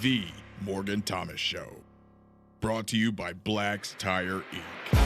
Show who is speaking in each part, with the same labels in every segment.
Speaker 1: The Morgan Thomas Show. Brought to you by Black's Tire Inc.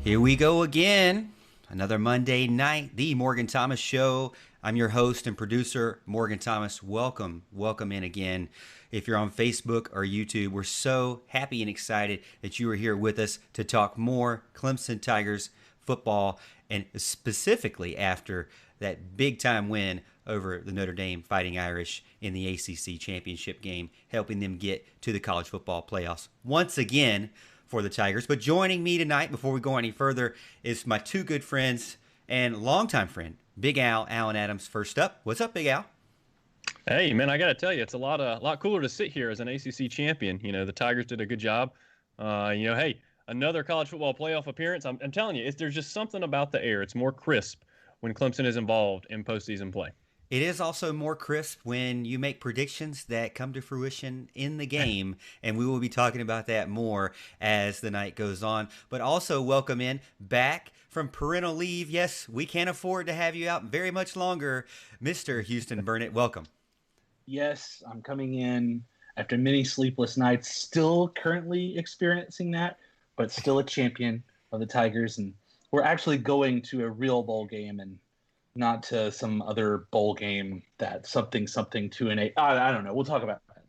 Speaker 2: Here we go again. Another Monday night, The Morgan Thomas Show. I'm your host and producer, Morgan Thomas. Welcome in again. If you're on Facebook or YouTube, we're so happy and excited that you are here with us to talk more Clemson Tigers football, and specifically after that big-time win over the Notre Dame Fighting Irish in the ACC championship game, helping them get to the college football playoffs once again for the Tigers. But joining me tonight, before we go any further, is my two good friends and longtime friend, Big Al, Alan Adams. First up, what's up, Big Al?
Speaker 3: Hey, man, I got to tell you, it's a lot cooler to sit here as an ACC champion. You know, the Tigers did a good job. Hey, another college football playoff appearance. I'm telling you, there's just something about the air. It's more crisp when Clemson is involved in postseason play.
Speaker 2: It is also more crisp when you make predictions that come to fruition in the game, and we will be talking about that more as the night goes on. But also welcome in back from parental leave. Yes, we can't afford to have you out very much longer, Mr. Houston Burnett. Welcome.
Speaker 4: Yes, I'm coming in after many sleepless nights, still currently experiencing that, but still a champion of the Tigers. And we're actually going to a real bowl game and not to some other bowl game that something 2-8. I don't know. We'll talk about that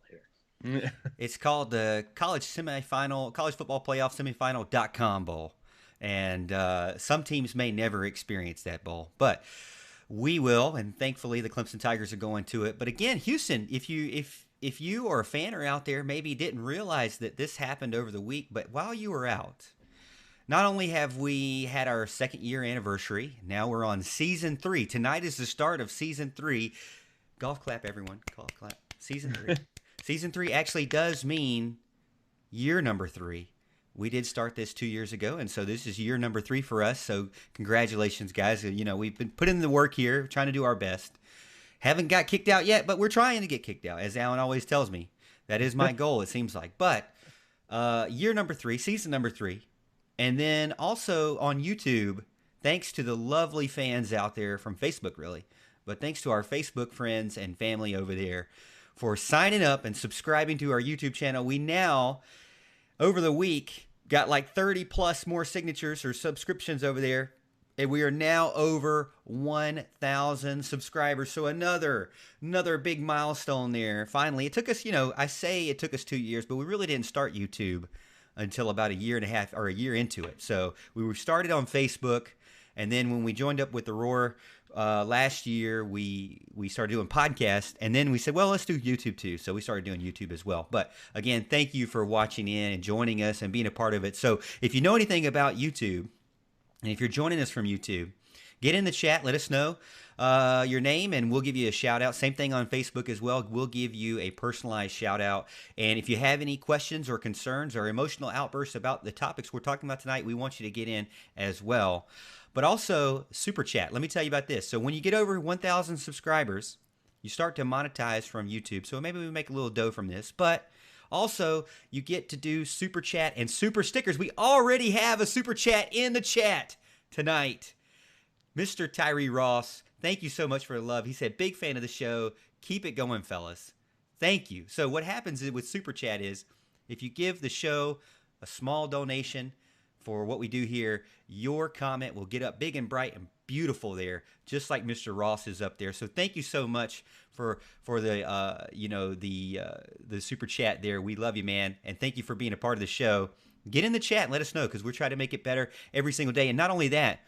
Speaker 4: later.
Speaker 2: It's called the college football playoff semifinal.com bowl. And some teams may never experience that bowl, but we will. And thankfully the Clemson Tigers are going to it. But again, Houston, if you or a fan are out there, maybe didn't realize that this happened over the week, but while you were out, not only have we had our 2nd year anniversary, now we're on season 3. Tonight is the start of season 3. Golf clap, everyone. Golf clap. Season 3. Season 3 actually does mean year number 3. We did start this 2 years ago, and so this is year number 3 for us. So congratulations, guys. You know, we've been putting in the work here, trying to do our best. Haven't got kicked out yet, but we're trying to get kicked out, as Alan always tells me. That is my goal, it seems like. But year number 3, season number 3. And then also on YouTube, thanks to the lovely fans out there from Facebook, really, but thanks to our Facebook friends and family over there for signing up and subscribing to our YouTube channel. We now, over the week, got like 30 plus more signatures or subscriptions over there. And we are now over 1,000 subscribers. So another big milestone there. Finally, it took us, I say it took us 2 years, but we really didn't start YouTube until about a year and a half or a year into it. So we were started on Facebook, and then when we joined up with the Roar last year, we started doing podcasts, and then we said, well, let's do YouTube too. So we started doing YouTube as well. But again, thank you for watching in and joining us and being a part of it. So if you know anything about YouTube, and if you're joining us from YouTube, get in the chat, let us know your name, and we'll give you a shout out. Same thing on Facebook as well. We'll give you a personalized shout out. And if you have any questions or concerns or emotional outbursts about the topics we're talking about tonight, we want you to get in as well. But also Super Chat. Let me tell you about this. So when you get over 1,000 subscribers, you start to monetize from YouTube. So maybe we make a little dough from this, but also you get to do Super Chat and Super Stickers. We already have a Super Chat in the chat tonight. Mr. Tyree Ross, thank you so much for the love. He said, big fan of the show. Keep it going, fellas. Thank you. So what happens with Super Chat is if you give the show a small donation for what we do here, your comment will get up big and bright and beautiful there, just like Mr. Ross is up there. So thank you so much for the the Super Chat there. We love you, man, and thank you for being a part of the show. Get in the chat and let us know, because we're trying to make it better every single day. And not only that,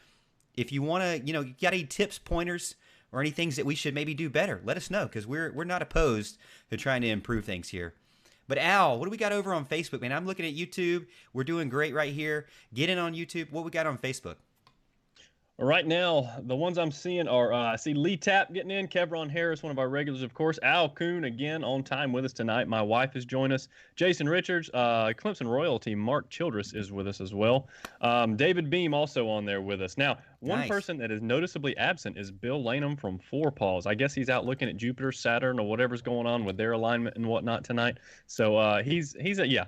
Speaker 2: if you want to, you got any tips, pointers, or any things that we should maybe do better, let us know, because we're not opposed to trying to improve things here. But Al, what do we got over on Facebook, man? I'm looking at YouTube. We're doing great right here. Get in on YouTube. What we got on Facebook?
Speaker 3: Right now, the ones I'm seeing are, I see Lee Tapp getting in, Kevron Harris, one of our regulars, of course. Al Kuhn, again, on time with us tonight. My wife has joined us. Jason Richards, Clemson royalty, Mark Childress is with us as well. David Beam also on there with us. Now, one person that is noticeably absent is Bill Lanham from Four Paws. I guess he's out looking at Jupiter, Saturn, or whatever's going on with their alignment and whatnot tonight. So he's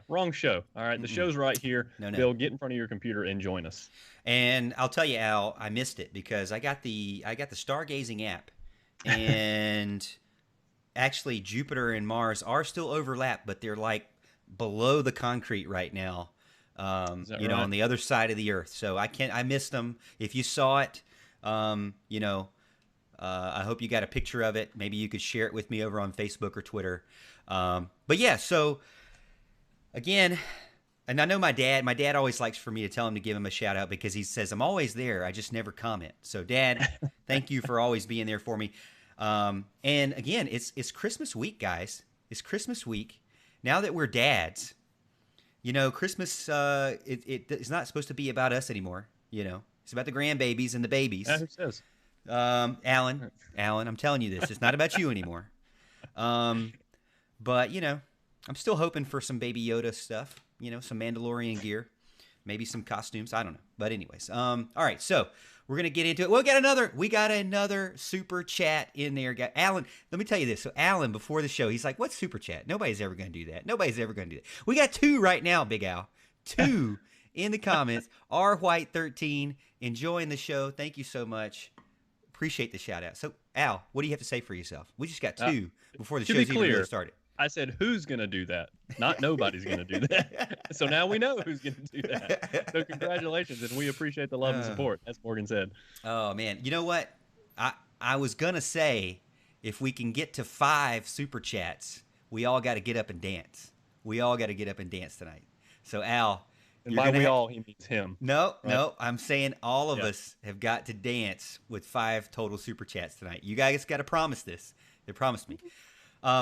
Speaker 3: wrong show. All right, the show's right here. No. Bill, get in front of your computer and join us.
Speaker 2: And I'll tell you, Al, I missed it because I got the stargazing app, and actually Jupiter and Mars are still overlapped, but they're like below the concrete right now. Right? On the other side of the Earth. So I missed them. If you saw it, I hope you got a picture of it. Maybe you could share it with me over on Facebook or Twitter. But yeah, so again. And I know my dad always likes for me to tell him to give him a shout out, because he says, I'm always there, I just never comment. So Dad, thank you for always being there for me. And again, it's Christmas week, guys. It's Christmas week. Now that we're dads, Christmas, it's not supposed to be about us anymore. It's about the grandbabies and the babies.
Speaker 3: Yeah, who says?
Speaker 2: Alan, I'm telling you this. It's not about you anymore. But, I'm still hoping for some Baby Yoda stuff. Some Mandalorian gear, maybe some costumes. I don't know. But anyways, all right. So We're gonna get into it. We got another super chat in there, guy. Alan, let me tell you this. So Alan, before the show, he's like, "What's super chat? Nobody's ever gonna do that. Nobody's ever gonna do that." We got 2 right now, Big Al. 2 in the comments. R White 13 enjoying the show. Thank you so much. Appreciate the shout out. So Al, what do you have to say for yourself? We just got 2 before the show's even really started.
Speaker 3: I said, who's going to do that? Not nobody's going to do that. So now we know who's going to do that. So congratulations, and we appreciate the love and support, as Morgan said.
Speaker 2: Oh, man. You know what? I was going to say, if we can get to 5 super chats, we all got to get up and dance. We all got to get up and dance tonight. So, Al.
Speaker 3: And by we all, he means him.
Speaker 2: No, right? No. I'm saying all of us have got to dance with 5 total super chats tonight. You guys got to promise this. They promised me.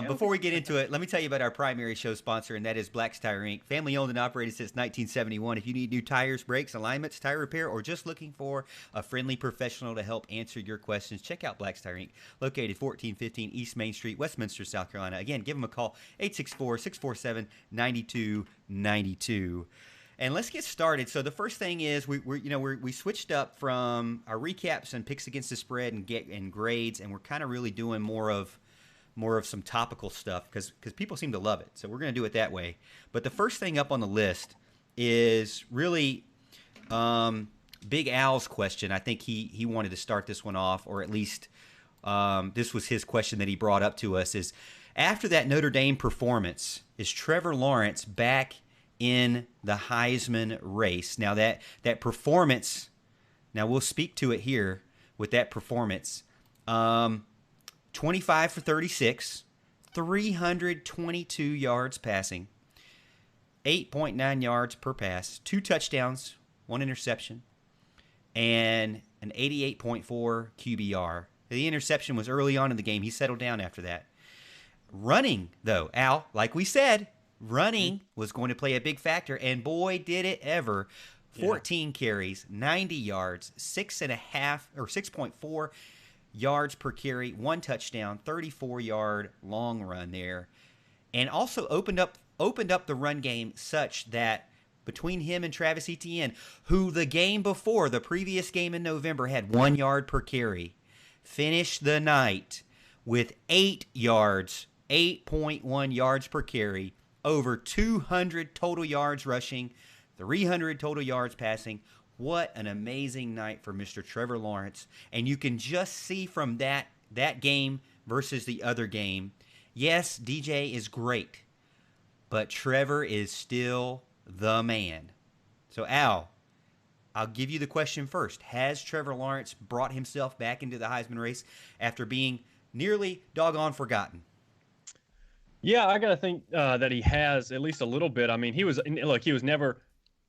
Speaker 2: Before we get into it, let me tell you about our primary show sponsor, and that is Black's Tire Inc. Family owned and operated since 1971. If you need new tires, brakes, alignments, tire repair, or just looking for a friendly professional to help answer your questions, check out Black's Tire Inc. Located 1415 East Main Street, Westminster, South Carolina. Again, give them a call, 864-647-9292. And let's get started. So the first thing is we switched up from our recaps and picks against the spread and grades, and we're kind of really doing more of some topical stuff because people seem to love it. So we're going to do it that way. But the first thing up on the list is really Big Al's question. I think he wanted to start this one off, or at least this was his question that he brought up to us, is after that Notre Dame performance, is Trevor Lawrence back in the Heisman race? Now that performance, now we'll speak to it here with that performance. 25 for 36, 322 yards passing, 8.9 yards per pass, 2 touchdowns, 1 interception, and an 88.4 QBR. The interception was early on in the game. He settled down after that. Running, though, Al, like we said, running was going to play a big factor, and boy, did it ever. 14 carries, 90 yards, 6.4 yards per carry, 1 touchdown, 34-yard long run there, and also opened up the run game such that between him and Travis Etienne, who the game before, the previous game in November, had 1 yard per carry, finished the night with 8 yards, 8.1 yards per carry, over 200 total yards rushing, 300 total yards passing. What an amazing night for Mr. Trevor Lawrence. And you can just see from that game versus the other game, yes, DJ is great, but Trevor is still the man. So, Al, I'll give you the question first. Has Trevor Lawrence brought himself back into the Heisman race after being nearly doggone forgotten?
Speaker 3: Yeah, I got to think that he has at least a little bit. I mean, he was never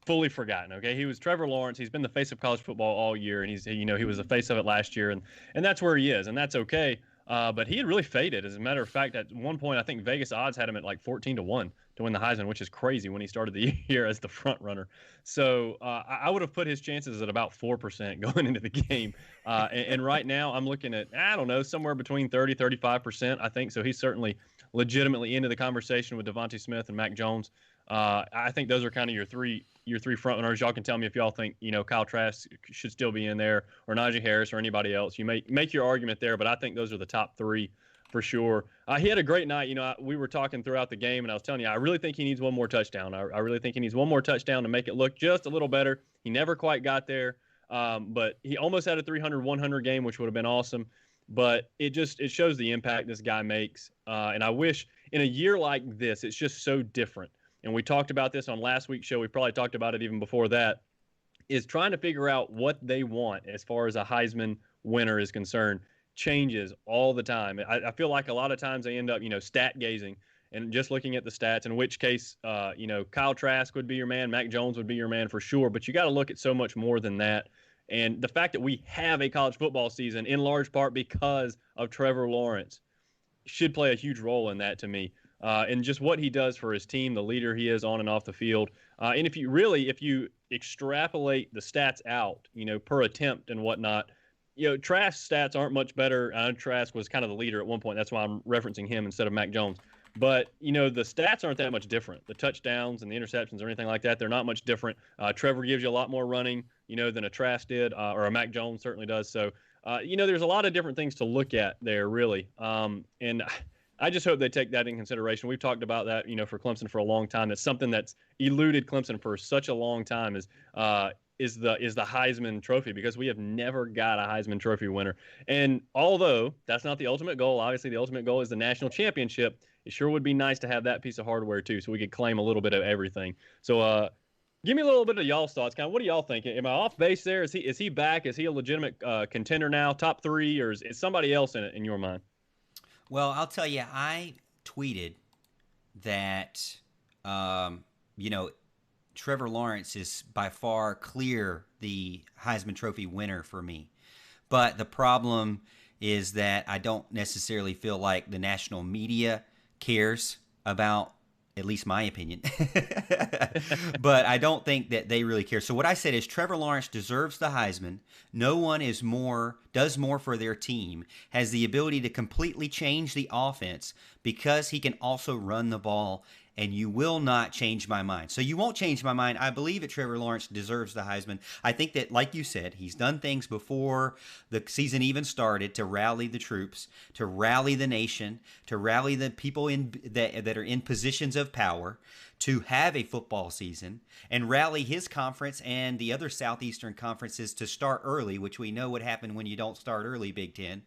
Speaker 3: fully forgotten. Okay, he was Trevor Lawrence. He's been the face of college football all year, and he was the face of it last year, and that's where he is, and that's okay. But he had really faded. As a matter of fact, at one point, I think Vegas odds had him at like 14-1 to win the Heisman, which is crazy when he started the year as the front runner. So I would have put his chances at about 4% going into the game. And right now, I'm looking at, I don't know, somewhere between 30-35%. I think so. He's certainly legitimately into the conversation with Devontae Smith and Mac Jones. I think those are kind of your three front runners. Y'all can tell me if y'all think, Kyle Trask should still be in there, or Najee Harris, or anybody else. You make your argument there, but I think those are the top 3 for sure. He had a great night. We were talking throughout the game, and I was telling you, I really think he needs one more touchdown. I really think he needs one more touchdown to make it look just a little better. He never quite got there, but he almost had a 300-100 game, which would have been awesome. But it shows the impact this guy makes. And I wish in a year like this, it's just so different. And we talked about this on last week's show. We probably talked about it even before that, is trying to figure out what they want as far as a Heisman winner is concerned. Changes all the time. I feel like a lot of times they end up, stat gazing and just looking at the stats, in which case, Kyle Trask would be your man. Mac Jones would be your man for sure. But you got to look at so much more than that. And the fact that we have a college football season in large part because of Trevor Lawrence should play a huge role in that to me. And just what he does for his team, the leader he is on and off the field. And if you extrapolate the stats out, per attempt and whatnot, Trask's stats aren't much better. Trask was kind of the leader at one point. That's why I'm referencing him instead of Mac Jones. But, the stats aren't that much different. The touchdowns and the interceptions or anything like that, they're not much different. Trevor gives you a lot more running, than a Trask did, or a Mac Jones certainly does. So, there's a lot of different things to look at there, really. And I just hope they take that in consideration. We've talked about that, for Clemson for a long time. That's something that's eluded Clemson for such a long time is the Heisman Trophy, because we have never got a Heisman Trophy winner. And although that's not the ultimate goal, obviously the ultimate goal is the national championship. It sure would be nice to have that piece of hardware too, so we could claim a little bit of everything. So, give me a little bit of y'all's thoughts. Kind of, what do y'all think? Am I off base there? Is he back? Is he a legitimate contender now, top 3, or is somebody else in it in your mind?
Speaker 2: Well, I'll tell you, I tweeted that, Trevor Lawrence is by far clear the Heisman Trophy winner for me. But the problem is that I don't necessarily feel like the national media cares about, at least my opinion. But I don't think that they really care. So what I said is Trevor Lawrence deserves the Heisman. No one does more for their team, has the ability to completely change the offense because he can also run the ball, and you will not change my mind. So you won't change my mind. I believe that Trevor Lawrence deserves the Heisman. I think that, like you said, he's done things before the season even started to rally the troops, to rally the nation, to rally the people that are in positions of power, to have a football season, and rally his conference and the other Southeastern conferences to start early, which we know what happened when you don't start early, Big Ten.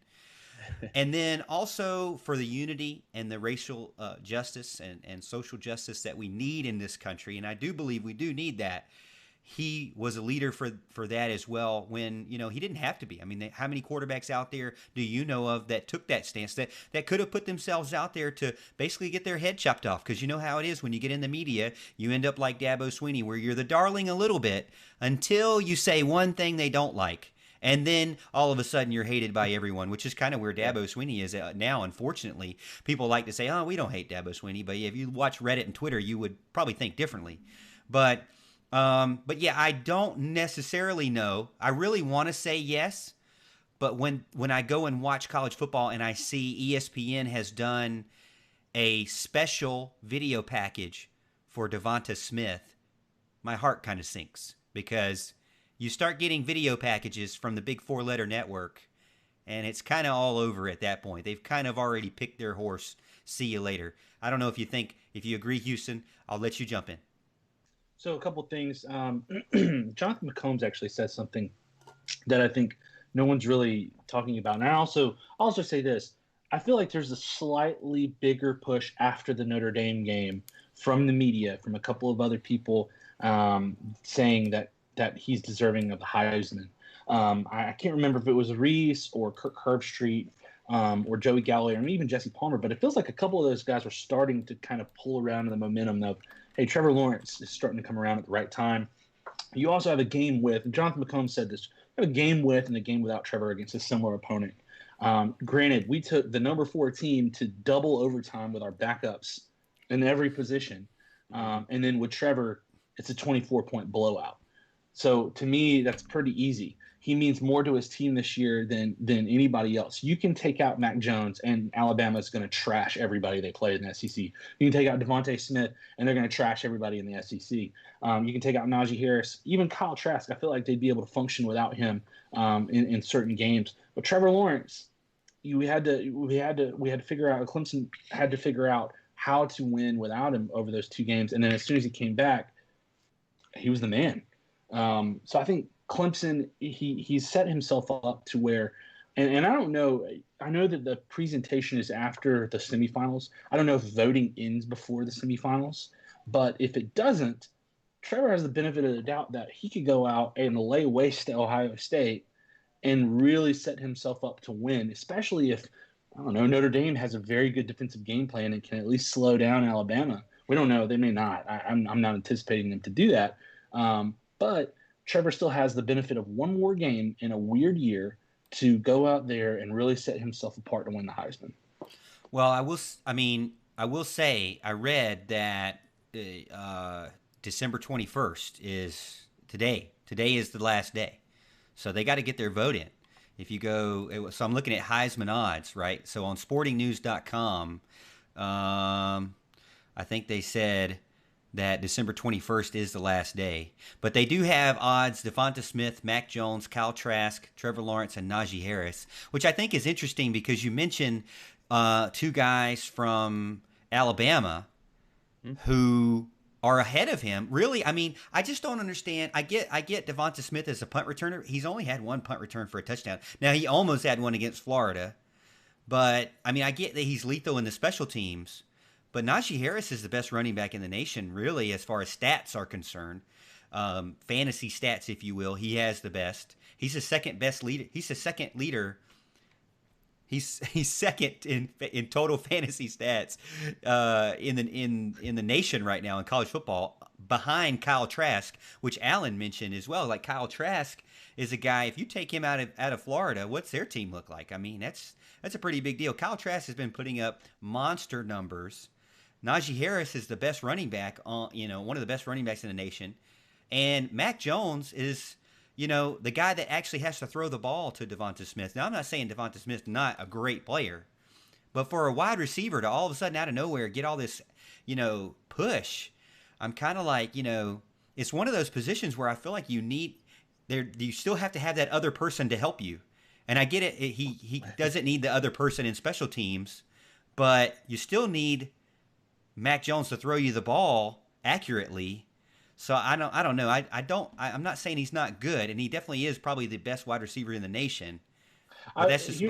Speaker 2: And then also for the unity and the racial justice and social justice that we need in this country. And I do believe we do need that. He was a leader for that as well when, he didn't have to be. I mean, how many quarterbacks out there do you know of that took that stance, that could have put themselves out there to basically get their head chopped off? Because you know how it is when you get in the media, you end up like Dabo Swinney, where you're the darling a little bit until you say one thing they don't like. And then all of a sudden you're hated by everyone, which is kind of where Dabo Swinney is now, unfortunately. People like to say, oh, we don't hate Dabo Swinney. But if you watch Reddit and Twitter, you would probably think differently. But yeah, I don't necessarily know. I really want to say yes. But when I go and watch college football and I see ESPN has done a special video package for Devonta Smith, my heart kind of sinks, because you start getting video packages from the big 4-letter network, and it's kind of all over at that point. They've kind of already picked their horse. See you later. I don't know if you agree, Houston. I'll let you jump in.
Speaker 4: So a couple things. Jonathan McCombs actually said something that I think no one's really talking about. And I'll also say this. I feel like there's a slightly bigger push after the Notre Dame game from the media, from a couple of other people saying that he's deserving of the Heisman. I can't remember if it was Reese or Kirk Herbstreit or Joey Galloway or even Jesse Palmer, but it feels like a couple of those guys were starting to kind of pull around in the momentum of, hey, Trevor Lawrence is starting to come around at the right time. You also have a game with, Jonathan McComb said this, you have a game with and a game without Trevor against a similar opponent. Granted, we took the number 4 team to double overtime with our backups in every position. And then with Trevor, it's a 24-point blowout. So to me, that's pretty easy. He means more to his team this year than anybody else. You can take out Mac Jones, and Alabama's going to trash everybody they play in the SEC. You can take out Devontae Smith, and they're going to trash everybody in the SEC. You can take out Najee Harris, even Kyle Trask. I feel like they'd be able to function without him in certain games. But Trevor Lawrence, we had to figure out. Clemson had to figure out how to win without him over those 2 games. And then as soon as he came back, he was the man. So I think Clemson, he's set himself up to where, and I don't know, I know that the presentation is after the semifinals. I don't know if voting ends before the semifinals, but if it doesn't, Trevor has the benefit of the doubt that he could go out and lay waste to Ohio State and really set himself up to win, especially if, I don't know, Notre Dame has a very good defensive game plan and can at least slow down Alabama. We don't know. They may not. I'm not anticipating them to do that. But Trevor still has the benefit of one more game in a weird year to go out there and really set himself apart to win the Heisman.
Speaker 2: Well, I will say I read that December 21st is today. Today is the last day. So they got to get their vote in. If you go, so I'm looking at Heisman odds, right? So on sportingnews.com, I think they said that December 21st is the last day. But they do have odds: Devonta Smith, Mac Jones, Kyle Trask, Trevor Lawrence, and Najee Harris, which I think is interesting because you mentioned two guys from Alabama who are ahead of him. Really, I mean, I just don't understand. I get Devonta Smith as a punt returner. He's only had one punt return for a touchdown. Now, he almost had one against Florida. But, I mean, I get that he's lethal in the special teams. But Najee Harris is the best running back in the nation, really, as far as stats are concerned. Fantasy stats, if you will. He has the best. He's the second best leader. He's the second leader. He's second in total fantasy stats in the nation right now in college football, behind Kyle Trask, which Alan mentioned as well. Like, Kyle Trask is a guy. If you take him out of Florida, what's their team look like? I mean, that's a pretty big deal. Kyle Trask has been putting up monster numbers. Najee Harris is the best running back one of the best running backs in the nation. And Mac Jones is, the guy that actually has to throw the ball to Devonta Smith. Now, I'm not saying Devonta Smith's not a great player, but for a wide receiver to all of a sudden out of nowhere get all this, push, I'm kind of like, it's one of those positions where I feel like you still have to have that other person to help you. And I get it. He doesn't need the other person in special teams, but you still need Mac Jones to throw you the ball accurately. So I don't know. I'm not saying he's not good, and he definitely is probably the best wide receiver in the nation. But that's just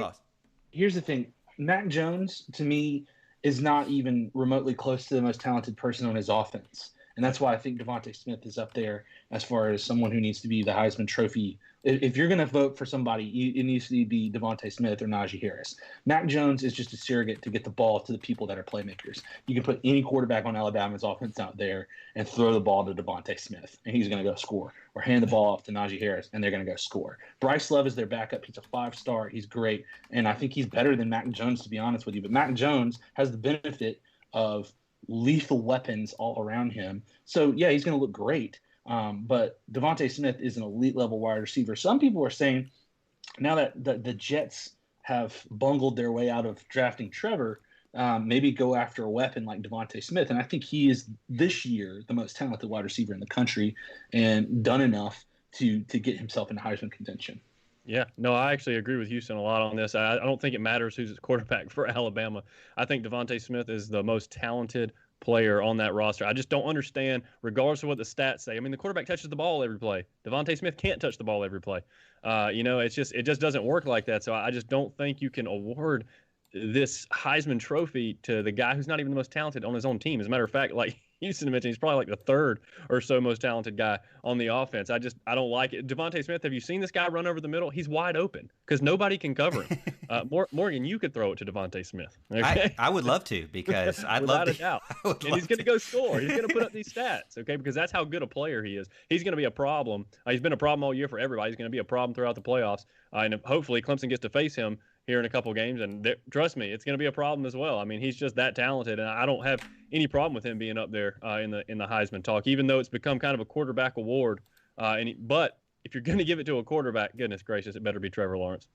Speaker 4: here's the thing. Mac Jones, to me, is not even remotely close to the most talented person on his offense. And that's why I think Devonta Smith is up there as far as someone who needs to be the Heisman Trophy. If you're going to vote for somebody, it needs to be Devonta Smith or Najee Harris. Mac Jones is just a surrogate to get the ball to the people that are playmakers. You can put any quarterback on Alabama's offense out there and throw the ball to Devonta Smith, and he's going to go score. Or hand the ball off to Najee Harris, and they're going to go score. Bryce Love is their backup. He's a 5-star. He's great. And I think he's better than Mac Jones, to be honest with you. But Mac Jones has the benefit of lethal weapons all around him. So, yeah, he's going to look great. But Devonta Smith is an elite level wide receiver. Some people are saying now that the Jets have bungled their way out of drafting Trevor, maybe go after a weapon like Devonta Smith. And I think he is this year the most talented wide receiver in the country and done enough to get himself into Heisman contention.
Speaker 3: Yeah, no, I actually agree with Houston a lot on this. I don't think it matters who's quarterback for Alabama. I think Devonta Smith is the most talented player on that roster. I just don't understand, regardless of what the stats say. I mean, the quarterback touches the ball every play. Devonta Smith can't touch the ball every play. It just doesn't work like that. So I just don't think you can award this Heisman Trophy to the guy who's not even the most talented on his own team. As a matter of fact, like Houston mentioned, he's probably like the third or so most talented guy on the offense. I don't like it. Devonta Smith, have you seen this guy run over the middle? He's wide open because nobody can cover him. Morgan, you could throw it to Devonta Smith. Okay?
Speaker 2: I would love to, because I'd
Speaker 3: Without
Speaker 2: love
Speaker 3: a doubt.
Speaker 2: to.
Speaker 3: And he's going to go score. He's going to put up these stats, okay, because that's how good a player he is. He's going to be a problem. He's been a problem all year for everybody. He's going to be a problem throughout the playoffs. And hopefully Clemson gets to face him here in a couple games, and trust me, it's going to be a problem as well. I mean, he's just that talented, and I don't have any problem with him being up there in the Heisman talk, even though it's become kind of a quarterback award. But if you're going to give it to a quarterback, goodness gracious, it better be Trevor Lawrence.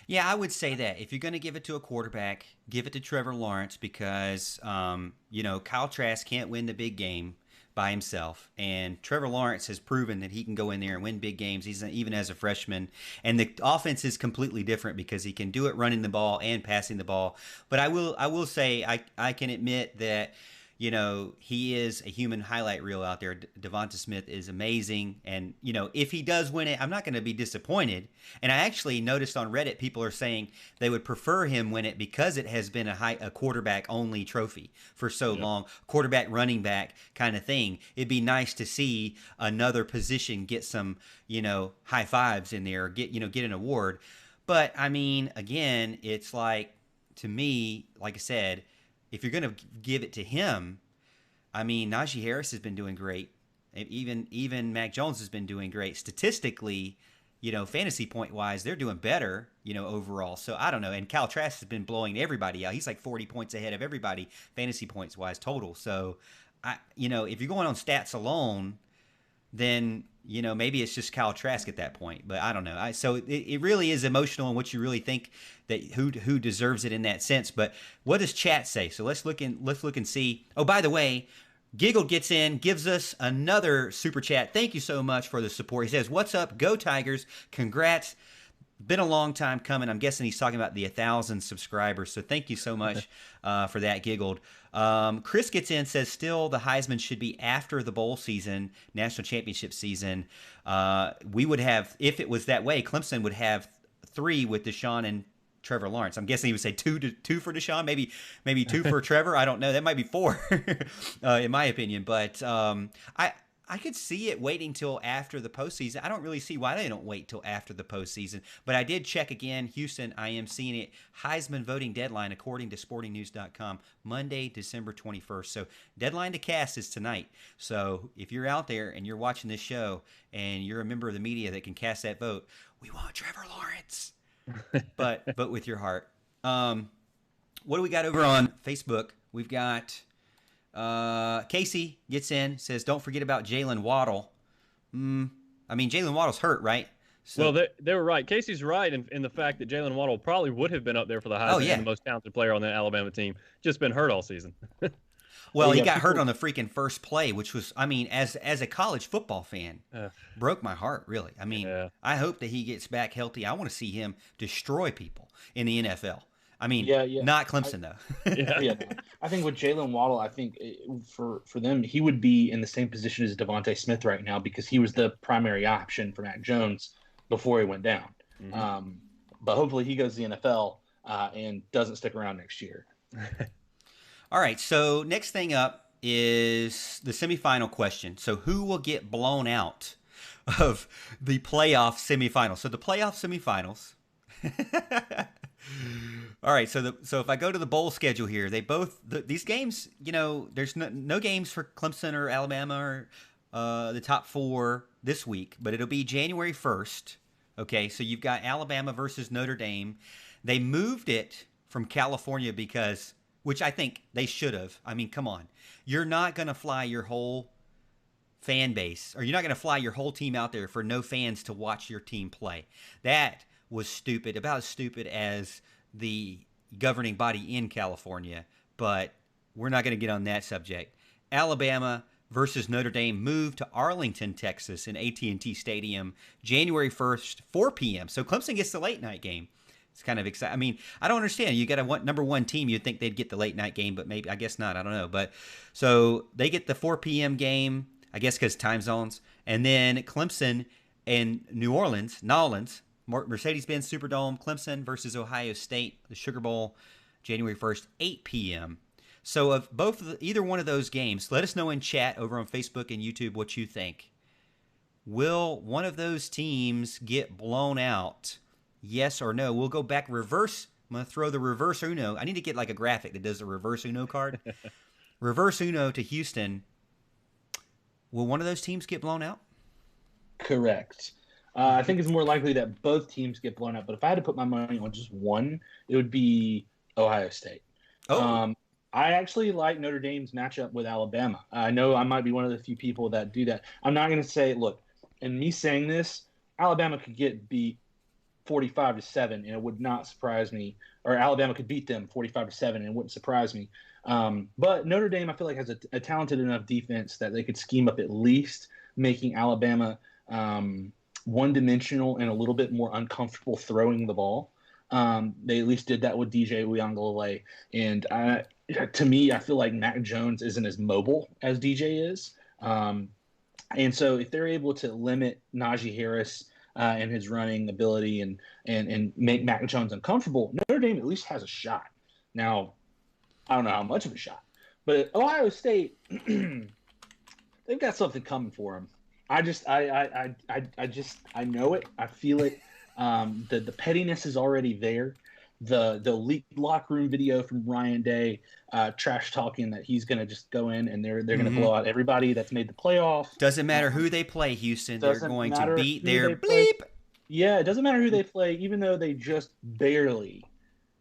Speaker 2: Yeah, I would say that. If you're going to give it to a quarterback, give it to Trevor Lawrence, because, Kyle Trask can't win the big game by himself. And Trevor Lawrence has proven that he can go in there and win big games, even as a freshman. And the offense is completely different because he can do it running the ball and passing the ball. But I will say I can admit that, he is a human highlight reel out there. Devonta Smith is amazing. And, if he does win it, I'm not going to be disappointed. And I actually noticed on Reddit, people are saying they would prefer him win it because it has been a quarterback-only trophy for so long, quarterback, running back kind of thing. It'd be nice to see another position get some, high fives in there, or get an award. But, I mean, again, it's like, to me, like I said, if you're going to give it to him, I mean, Najee Harris has been doing great. Even Mac Jones has been doing great. Statistically, fantasy point-wise, they're doing better, overall. So, I don't know. And Kyle Trask has been blowing everybody out. He's like 40 points ahead of everybody, fantasy points-wise, total. So, if you're going on stats alone, then, maybe it's just Kyle Trask at that point, but I don't know. So it really is emotional in what you really think that who deserves it in that sense. But what does chat say? So let's look and see. Oh, by the way, Giggle gets in, gives us another super chat. Thank you so much for the support. He says, "What's up? Go Tigers! Congrats! Been a long time coming." I'm guessing he's talking about the 1,000 subscribers. So thank you so much for that, Giggled. Chris gets in, says, "Still, the Heisman should be after the bowl season, national championship season. We would have, if it was that way, Clemson would have 3 with Deshaun and Trevor Lawrence." I'm guessing he would say two for Deshaun, maybe 2 for Trevor. I don't know. That might be 4, in my opinion. But I could see it waiting till after the postseason. I don't really see why they don't wait till after the postseason. But I did check again. Houston, I am seeing it. Heisman voting deadline, according to sportingnews.com, Monday, December 21st. So deadline to cast is tonight. So if you're out there and you're watching this show and you're a member of the media that can cast that vote, we want Trevor Lawrence. but with your heart. What do we got over on Facebook? We've got... Casey gets in, says, "Don't forget about Jalen Waddle." I mean, Jalen Waddle's hurt, right?
Speaker 3: So, well, they were right. Casey's right in the fact that Jalen Waddle probably would have been up there for the Heisman and the most talented player on the Alabama team. Just been hurt all season.
Speaker 2: Well, he got hurt on the freaking first play, which was, I mean, as a college football fan, broke my heart, really. I mean, I hope that he gets back healthy. I want to see him destroy people in the NFL. I mean, not Clemson, though.
Speaker 4: No. I think with Jalen Waddle, I think for them, he would be in the same position as Devontae Smith right now because he was the primary option for Mac Jones before he went down. Mm-hmm. But hopefully he goes to the NFL and doesn't stick around next year.
Speaker 2: All right, so next thing up is the semifinal question. So who will get blown out of the playoff semifinals? So the playoff semifinals... All right, so if I go to the bowl schedule here, these games, there's no games for Clemson or Alabama or the top 4 this week, but it'll be January 1st. Okay, so you've got Alabama versus Notre Dame. They moved it from California which I think they should have. I mean, come on. You're not going to fly your whole fan base, or you're not going to fly your whole team out there for no fans to watch your team play. That was stupid, about as stupid as the governing body in California, but we're not going to get on that subject. Alabama versus Notre Dame moved to Arlington, Texas in AT&T Stadium, January 1st, 4 p.m. So Clemson gets the late night game. It's kind of exciting. I mean, I don't understand. You got a number 1 team, you'd think they'd get the late night game, but maybe, I guess not. I don't know. But so they get the 4 p.m. game, I guess because time zones. And then Clemson and Nolans, Mercedes-Benz Superdome, Clemson versus Ohio State, the Sugar Bowl, January 1st, 8 p.m. So of either one of those games, let us know in chat over on Facebook and YouTube what you think. Will one of those teams get blown out? Yes or no? We'll go back reverse. I'm going to throw the reverse Uno. I need to get like a graphic that does the reverse Uno card. Reverse Uno to Houston. Will one of those teams get blown out?
Speaker 4: Correct. I think it's more likely that both teams get blown out. But if I had to put my money on just one, it would be Ohio State. I actually like Notre Dame's matchup with Alabama. I know I might be one of the few people that do that. I'm not going to say, look, and me saying this, Alabama could get beat 45-7, and it would not surprise me. Or Alabama could beat them 45-7, and it wouldn't surprise me. But Notre Dame, I feel like, has a talented enough defense that they could scheme up at least making Alabama one-dimensional and a little bit more uncomfortable throwing the ball. They at least did that with DJ Uiagalelei. And to me, I feel like Mac Jones isn't as mobile as DJ is. And so if they're able to limit Najee Harris and his running ability and make Mac Jones uncomfortable, Notre Dame at least has a shot. Now, I don't know how much of a shot. But at Ohio State, they've got something coming for them. I know it. I feel it. The pettiness is already there. The leaked locker room video from Ryan Day, trash talking that he's going to just go in and they're going to blow out everybody that's made the playoff.
Speaker 2: Doesn't matter who they play, Houston. They're going to beat their bleep.
Speaker 4: Yeah, it doesn't matter who they play, even though they just barely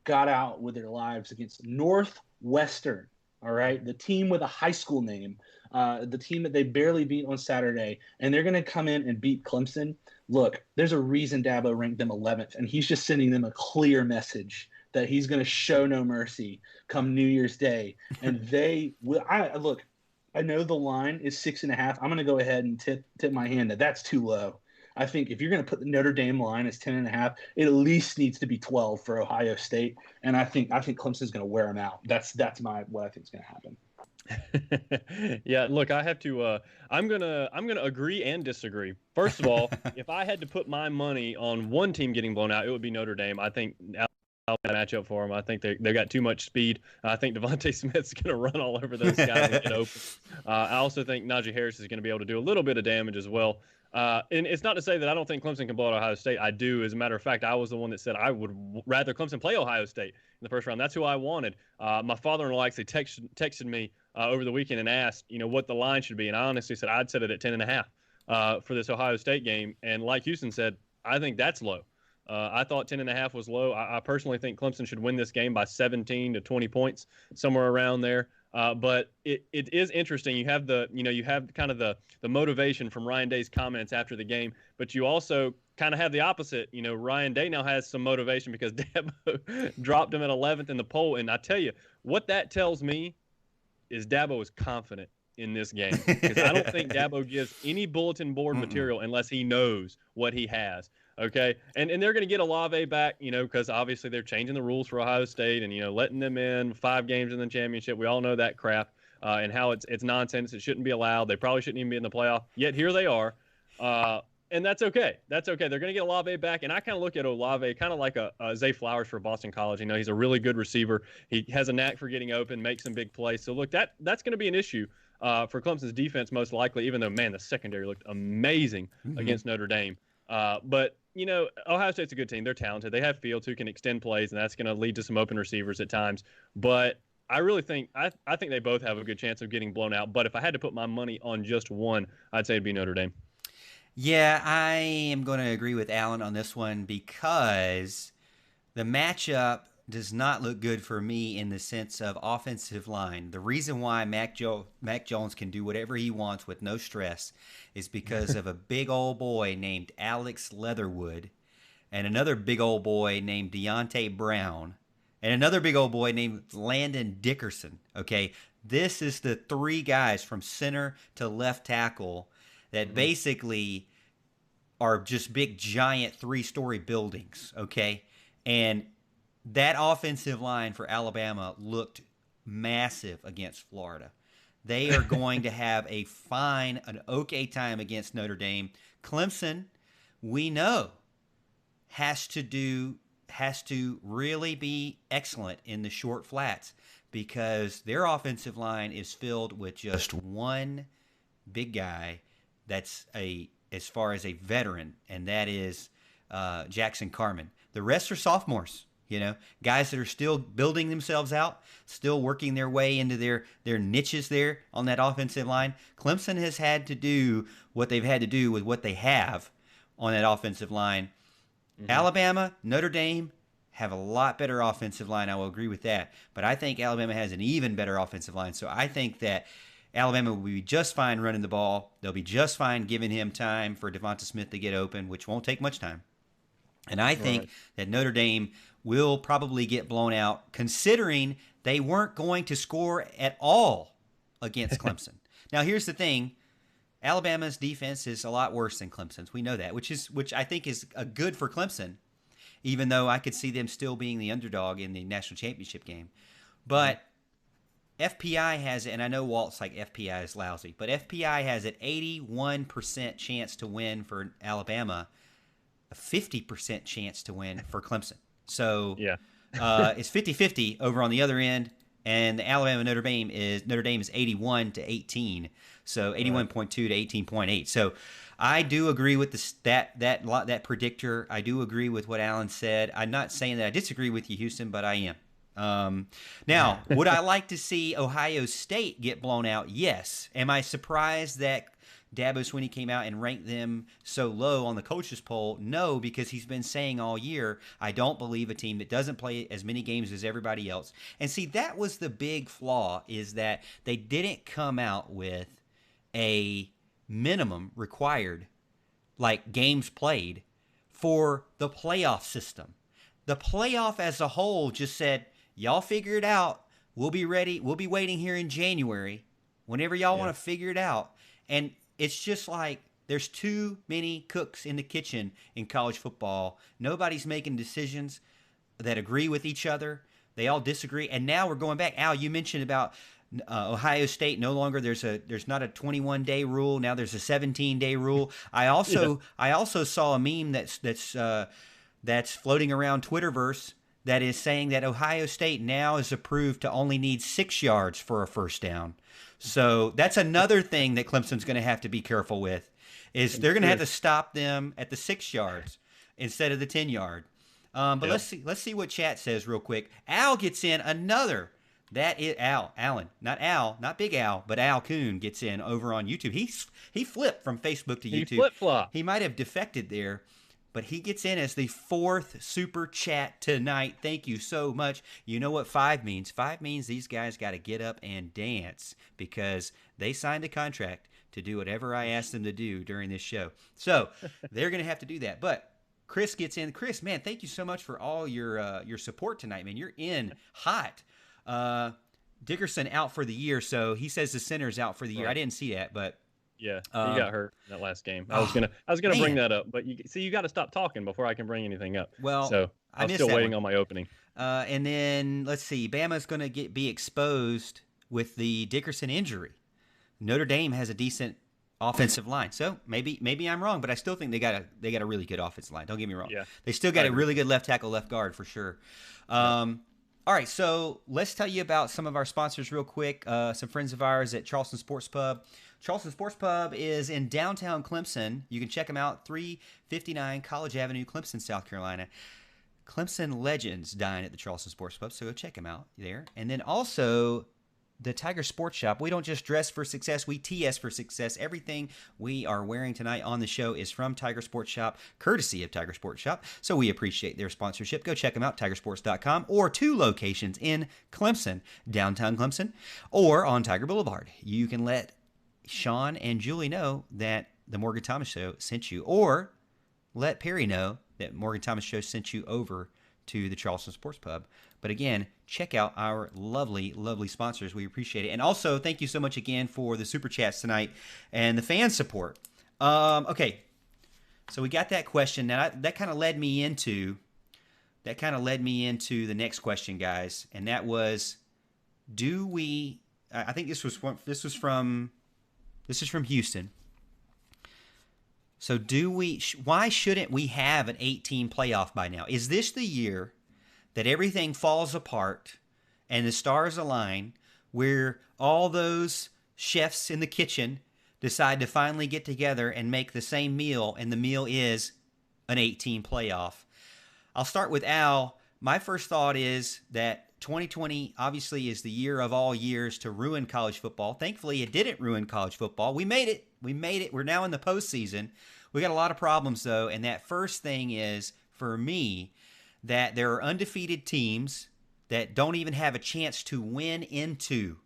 Speaker 4: got out with their lives against Northwestern. All right, the team with a high school name the team that they barely beat on Saturday, and they're going to come in and beat Clemson. Look, there's a reason Dabo ranked them 11th, and he's just sending them a clear message that he's going to show no mercy come New Year's Day. And they will. I know the line is 6.5. I'm going to go ahead and tip my hand that that's too low. I think if you're going to put the Notre Dame line as 10.5, it at least needs to be 12 for Ohio State. And I think Clemson's going to wear them out. That's what I think is going to happen.
Speaker 3: Yeah, look, I have to. I'm gonna agree and disagree. First of all, if I had to put my money on one team getting blown out, it would be Notre Dame. I think matchup for them. I think they got too much speed. I think Devontae Smith's going to run all over those guys and get open. I also think Najee Harris is going to be able to do a little bit of damage as well. And it's not to say that I don't think Clemson can blow out Ohio State. I do. As a matter of fact, I was the one that said I would rather Clemson play Ohio State in the first round. That's who I wanted. My father-in-law actually texted me over the weekend and asked, what the line should be. And I honestly said I'd set it at 10.5 for this Ohio State game. And like Houston said, I think that's low. I thought 10.5 was low. I personally think Clemson should win this game by 17 to 20 points, somewhere around there. But it is interesting. You have kind of the motivation from Ryan Day's comments after the game, but you also kind of have the opposite. Ryan Day now has some motivation because Dabo dropped him at 11th in the poll. And I tell you, what that tells me is Dabo is confident in this game, because I don't think Dabo gives any bulletin board material unless he knows what he has. Okay, and they're going to get Olave back, because obviously they're changing the rules for Ohio State and letting them in 5 games in the championship. We all know that crap and how it's nonsense. It shouldn't be allowed. They probably shouldn't even be in the playoff. Yet here they are, and that's okay. That's okay. They're going to get Olave back, and I kind of look at Olave kind of like a Zay Flowers for Boston College. He's a really good receiver. He has a knack for getting open, make some big plays. So look, that's going to be an issue for Clemson's defense most likely. Even though, man, the secondary looked amazing against Notre Dame. But Ohio State's a good team. They're talented. They have Fields who can extend plays, and that's going to lead to some open receivers at times. But I really think I think they both have a good chance of getting blown out. But if I had to put my money on just one, I'd say it'd be Notre Dame.
Speaker 2: Yeah, I am going to agree with Alan on this one because the matchup does not look good for me in the sense of offensive line. The reason why Mac Jones can do whatever he wants with no stress is because of a big old boy named Alex Leatherwood and another big old boy named Deontay Brown and another big old boy named Landon Dickerson. Okay, this is the 3 guys from center to left tackle that basically are just big, giant 3-story buildings, okay? And that offensive line for Alabama looked massive against Florida. They are going to have an okay time against Notre Dame. Clemson, we know, has to really be excellent in the short flats because their offensive line is filled with just one big guy that's as far as a veteran, and that is Jackson Carman. The rest are sophomores. Guys that are still building themselves out, still working their way into their niches there on that offensive line. Clemson has had to do what they've had to do with what they have on that offensive line. Alabama, Notre Dame have a lot better offensive line. I will agree with that. But I think Alabama has an even better offensive line. So I think that Alabama will be just fine running the ball. They'll be just fine giving him time for Devonta Smith to get open, which won't take much time. And I think that Notre Dame will probably get blown out, considering they weren't going to score at all against Clemson. Now, here's the thing. Alabama's defense is a lot worse than Clemson's. We know that, which I think is good for Clemson, even though I could see them still being the underdog in the national championship game. But FPI has it, and I know Walt's like FPI is lousy, but FPI has an 81% chance to win for Alabama, a 50% chance to win for Clemson. So it's 50-50 over on the other end, and the Alabama Notre Dame is 81 to 18, so 81.2 to 18.8. So I do agree with that predictor. I do agree with what Alan said. I'm not saying that I disagree with you, Houston, but I am. Now, would I like to see Ohio State get blown out? Yes. Am I surprised that Dabo Swinney came out and ranked them so low on the coaches poll? No, because he's been saying all year, I don't believe a team that doesn't play as many games as everybody else. And see, that was the big flaw, is that they didn't come out with a minimum required, like games played, for the playoff system. The playoff as a whole just said, y'all figure it out. We'll be ready. We'll be waiting here in January whenever y'all want to figure it out. And it's just like there's too many cooks in the kitchen in college football. Nobody's making decisions that agree with each other. They all disagree. And now we're going back. Al, you mentioned about Ohio State. No longer there's not a 21-day rule. Now there's a 17-day rule. I also saw a meme that's floating around Twitterverse that is saying that Ohio State now is approved to only need 6 yards for a first down. So that's another thing that Clemson's going to have to be careful with, is they're going to have to stop them at the 6 yards instead of the 10-yard. But let's see what chat says real quick. Al gets in another. That is Allen, not Big Al, but Al Kuhn gets in over on YouTube. He flipped from Facebook to YouTube.
Speaker 3: He flip-flopped.
Speaker 2: He might have defected there, but he gets in as the 4th super chat tonight. Thank you so much. You know what 5 means? 5 means these guys got to get up and dance because they signed a contract to do whatever I asked them to do during this show. So they're going to have to do that. But Chris gets in. Chris, man, thank you so much for all your support tonight, man. You're in hot. Dickerson out for the year, so he says the center's out for the year.
Speaker 3: Right.
Speaker 2: I didn't see that, but
Speaker 3: yeah, he got hurt in that last game. I was gonna bring that up, but you got to stop talking before I can bring anything up.
Speaker 2: Well,
Speaker 3: so I'm still waiting on my opening.
Speaker 2: And then let's see, Bama's gonna be exposed with the Dickerson injury. Notre Dame has a decent offensive line, so maybe I'm wrong, but I still think they got a really good offensive line. Don't get me wrong.
Speaker 3: Yeah,
Speaker 2: they still got a really good left tackle, left guard for sure. All right, so let's tell you about some of our sponsors real quick. Some friends of ours at Charleston Sports Pub. Charleston Sports Pub is in downtown Clemson. You can check them out, 359 College Avenue, Clemson, South Carolina. Clemson legends dine at the Charleston Sports Pub, so go check them out there. And then also the Tiger Sports Shop. We don't just dress for success, we TS for success. Everything we are wearing tonight on the show is from Tiger Sports Shop, courtesy of Tiger Sports Shop. So we appreciate their sponsorship. Go check them out, tigersports.com, or 2 locations in Clemson, downtown Clemson, or on Tiger Boulevard. You can let Sean and Julie know that the Morgan Thomas Show sent you, or let Perry know that Morgan Thomas Show sent you over to the Charleston Sports Pub. But again, check out our lovely, lovely sponsors. We appreciate it. And also, thank you so much again for the Super Chats tonight and the fan support. Okay, so we got that question. Now, that kind of led me into the next question, guys. And that was, I think this is from Houston. So why shouldn't we have an 8-team playoff by now? Is this the year that everything falls apart and the stars align, where all those chefs in the kitchen decide to finally get together and make the same meal, and the meal is an 8-team playoff? I'll start with Al. My first thought is that 2020 obviously is the year of all years to ruin college football. Thankfully, it didn't ruin college football. We made it. We're now in the postseason. We got a lot of problems, though, and that first thing is, for me, that there are undefeated teams that don't even have a chance to win into.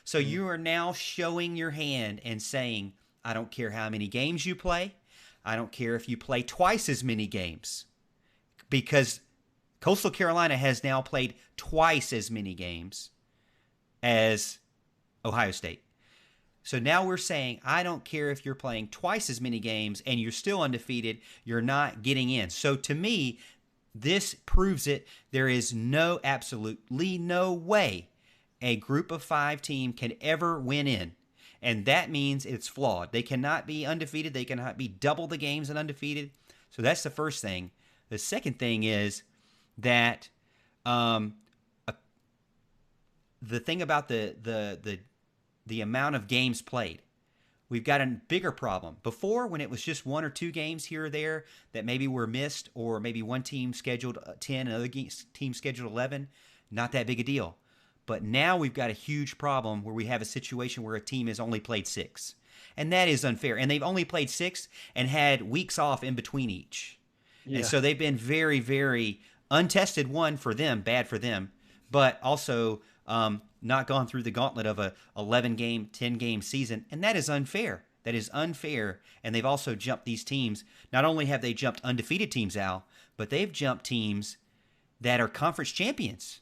Speaker 2: So you are now showing your hand and saying, I don't care how many games you play. I don't care if you play twice as many games. Because Coastal Carolina has now played twice as many games as Ohio State. So now we're saying, I don't care if you're playing twice as many games and you're still undefeated, you're not getting in. So to me, this proves it. There is absolutely no way a group of 5 team can ever win in. And that means it's flawed. They cannot be undefeated. They cannot be double the games and undefeated. So that's the first thing. The second thing is that the thing about the amount of games played. We've got a bigger problem. Before, when it was just 1 or 2 games here or there that maybe were missed, or maybe one team scheduled 10, another team scheduled 11, not that big a deal. But now we've got a huge problem where we have a situation where a team has only played 6. And that is unfair. And they've only played 6 and had weeks off in between each. Yeah. And so they've been very, very untested, one, for them, bad for them, but also not gone through the gauntlet of a 11-game, 10-game season, and that is unfair. That is unfair, and they've also jumped these teams. Not only have they jumped undefeated teams, Al, but they've jumped teams that are conference champions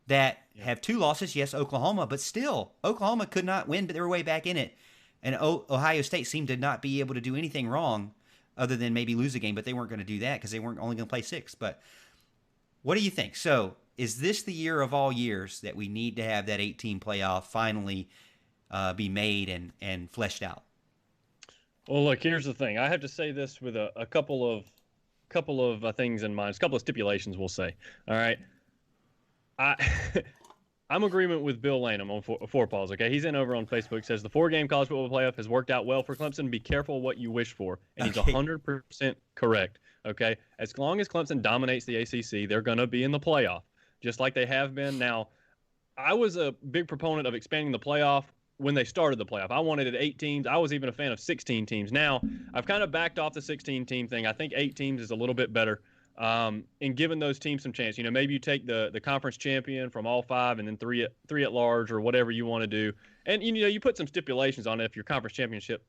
Speaker 2: that have 2 losses. Yes, Oklahoma, but still, Oklahoma could not win their way back in it. And Ohio State seemed to not be able to do anything wrong other than maybe lose a game, but they weren't going to do that because they weren't only going to play 6. But what do you think? So is this the year of all years that we need to have that 8-team playoff finally be made and fleshed out?
Speaker 3: Well, look, here's the thing. I have to say this with a couple of things in mind, a couple of stipulations, we'll say. All right. I'm in agreement with Bill Lanham on four Paws, okay? He's in over on Facebook, says the 4-game college football playoff has worked out well for Clemson. Be careful what you wish for. And he's 100% correct, okay? As long as Clemson dominates the ACC, they're going to be in the playoff, just like they have been. Now, I was a big proponent of expanding the playoff when they started the playoff. I wanted it 8 teams. I was even a fan of 16 teams. Now, I've kind of backed off the 16-team thing. I think 8 teams is a little bit better. And giving those teams some chance, maybe you take the conference champion from all 5 and then three at large or whatever you want to do. And, you put some stipulations on it. If your conference championship,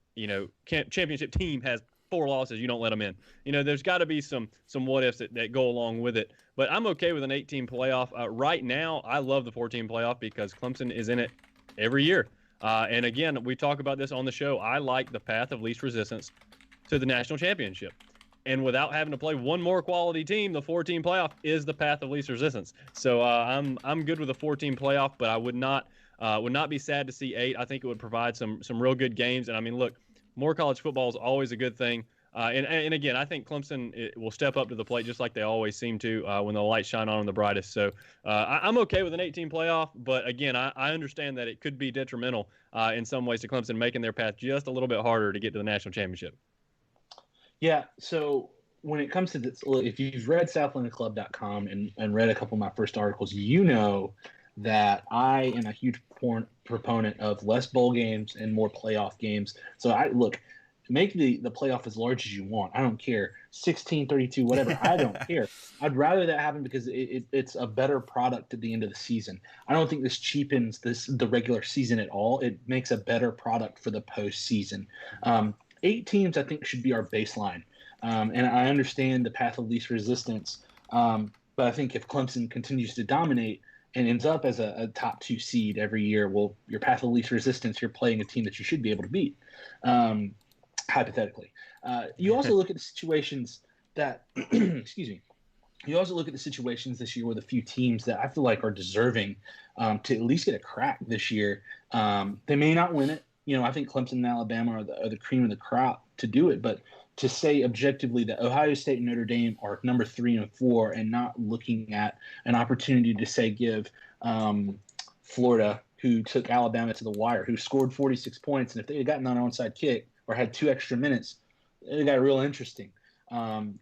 Speaker 3: championship team has 4 losses, you don't let them in. There's got to be some what ifs that go along with it. But I'm okay with an 8-team playoff. Right now, I love the 4-team playoff because Clemson is in it every year. And again, we talk about this on the show. I like the path of least resistance to the national championship. And without having to play one more quality team, the 4-team playoff is the path of least resistance. So I'm good with a 4-team playoff, but I would not be sad to see 8. I think it would provide some real good games. And I mean, look, more college football is always a good thing. And again, I think Clemson will step up to the plate just like they always seem to when the lights shine on them the brightest. So I'm okay with an 8-team playoff, but again, I understand that it could be detrimental in some ways to Clemson making their path just a little bit harder to get to the national championship.
Speaker 4: Yeah, so when it comes to this, if you've read SouthlandClub.com and read a couple of my first articles, you know that I am a huge proponent of less bowl games and more playoff games. So make the playoff as large as you want. I don't care. 16, 32, whatever. I don't care. I'd rather that happen because it's a better product at the end of the season. I don't think this cheapens the regular season at all. It makes a better product for the postseason. 8 teams, I think, should be our baseline. And I understand the path of least resistance. But I think if Clemson continues to dominate and ends up as a top 2 seed every year, well, your path of least resistance, you're playing a team that you should be able to beat, hypothetically. You also look at the situations that – excuse me. You also look at the situations this year with a few teams that I feel like are deserving to at least get a crack this year. They may not win it. I think Clemson and Alabama are the cream of the crop to do it. But to say objectively that Ohio State and Notre Dame are number 3 and 4 and not looking at an opportunity to, say, give Florida, who took Alabama to the wire, who scored 46 points, and if they had gotten an onside kick or had 2 extra minutes, it got real interesting.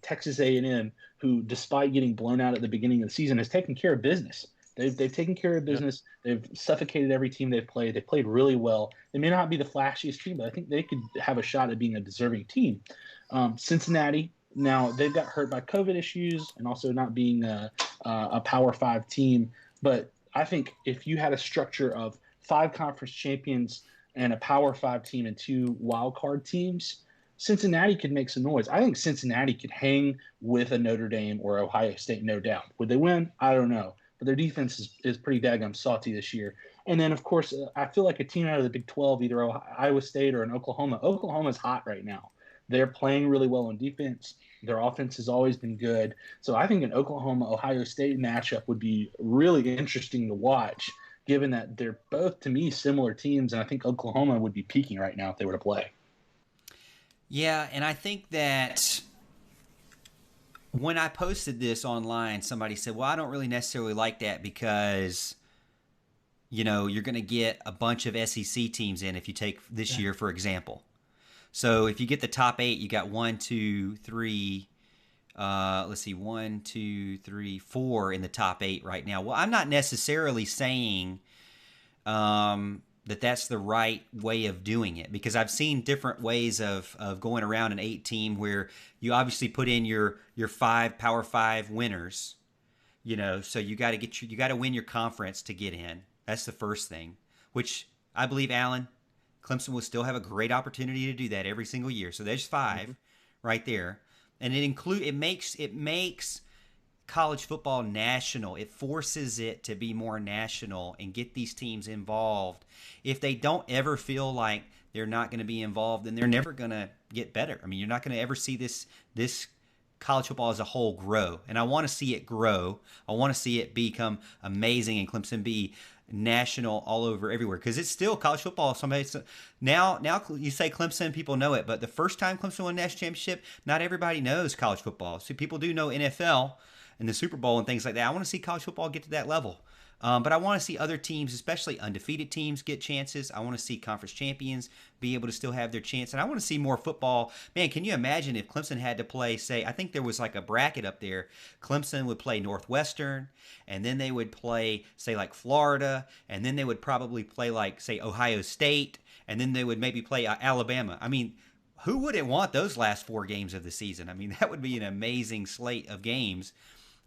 Speaker 4: Texas A&M, who, despite getting blown out at the beginning of the season, has taken care of business. They've taken care of business. Yeah. They've suffocated every team they've played. They played really well. They may not be the flashiest team, but I think they could have a shot at being a deserving team. Cincinnati, now they've got hurt by COVID issues and also not being a Power 5 team. But I think if you had a structure of 5 conference champions and a Power 5 team and 2 wild card teams, Cincinnati could make some noise. I think Cincinnati could hang with a Notre Dame or Ohio State, no doubt. Would they win? I don't know. But their defense is pretty daggum salty this year. And then, of course, I feel like a team out of the Big 12, either Iowa State or an Oklahoma. Oklahoma's hot right now. They're playing really well on defense. Their offense has always been good. So I think an Oklahoma-Ohio State matchup would be really interesting to watch, given that they're both, to me, similar teams. And I think Oklahoma would be peaking right now if they were to play.
Speaker 2: Yeah, and I think that when I posted this online, somebody said, well, I don't really necessarily like that because, you're going to get a bunch of SEC teams in if you take this year, for example. So if you get the top 8, you got 1, 2, 3, 4 in the top 8 right now. Well, I'm not necessarily saying that's the right way of doing it, because I've seen different ways of going around an 8 team where you obviously put in your 5 Power 5 winners, so you got to win your conference to get in. That's the first thing, which I believe, Alan, Clemson will still have a great opportunity to do that every single year. So there's 5 right there. And it makes college football national. It forces it to be more national and get these teams involved. If they don't ever feel like they're not going to be involved, then they're never going to get better. I mean, you're not going to ever see this college football as a whole grow. And I want to see it grow. I want to see it become amazing and Clemson be national all over everywhere, because it's still college football. Now you say Clemson, people know it, but the first time Clemson won a national championship, not everybody knows college football. So people do know NFL and the Super Bowl and things like that. I want to see college football get to that level. But I want to see other teams, especially undefeated teams, get chances. I want to see conference champions be able to still have their chance. And I want to see more football. Man, can you imagine if Clemson had to play, say, I think there was like a bracket up there. Clemson would play Northwestern, and then they would play, say, like Florida, and then they would probably play like, say, Ohio State, and then they would maybe play Alabama. I mean, who wouldn't want those last 4 games of the season? I mean, that would be an amazing slate of games.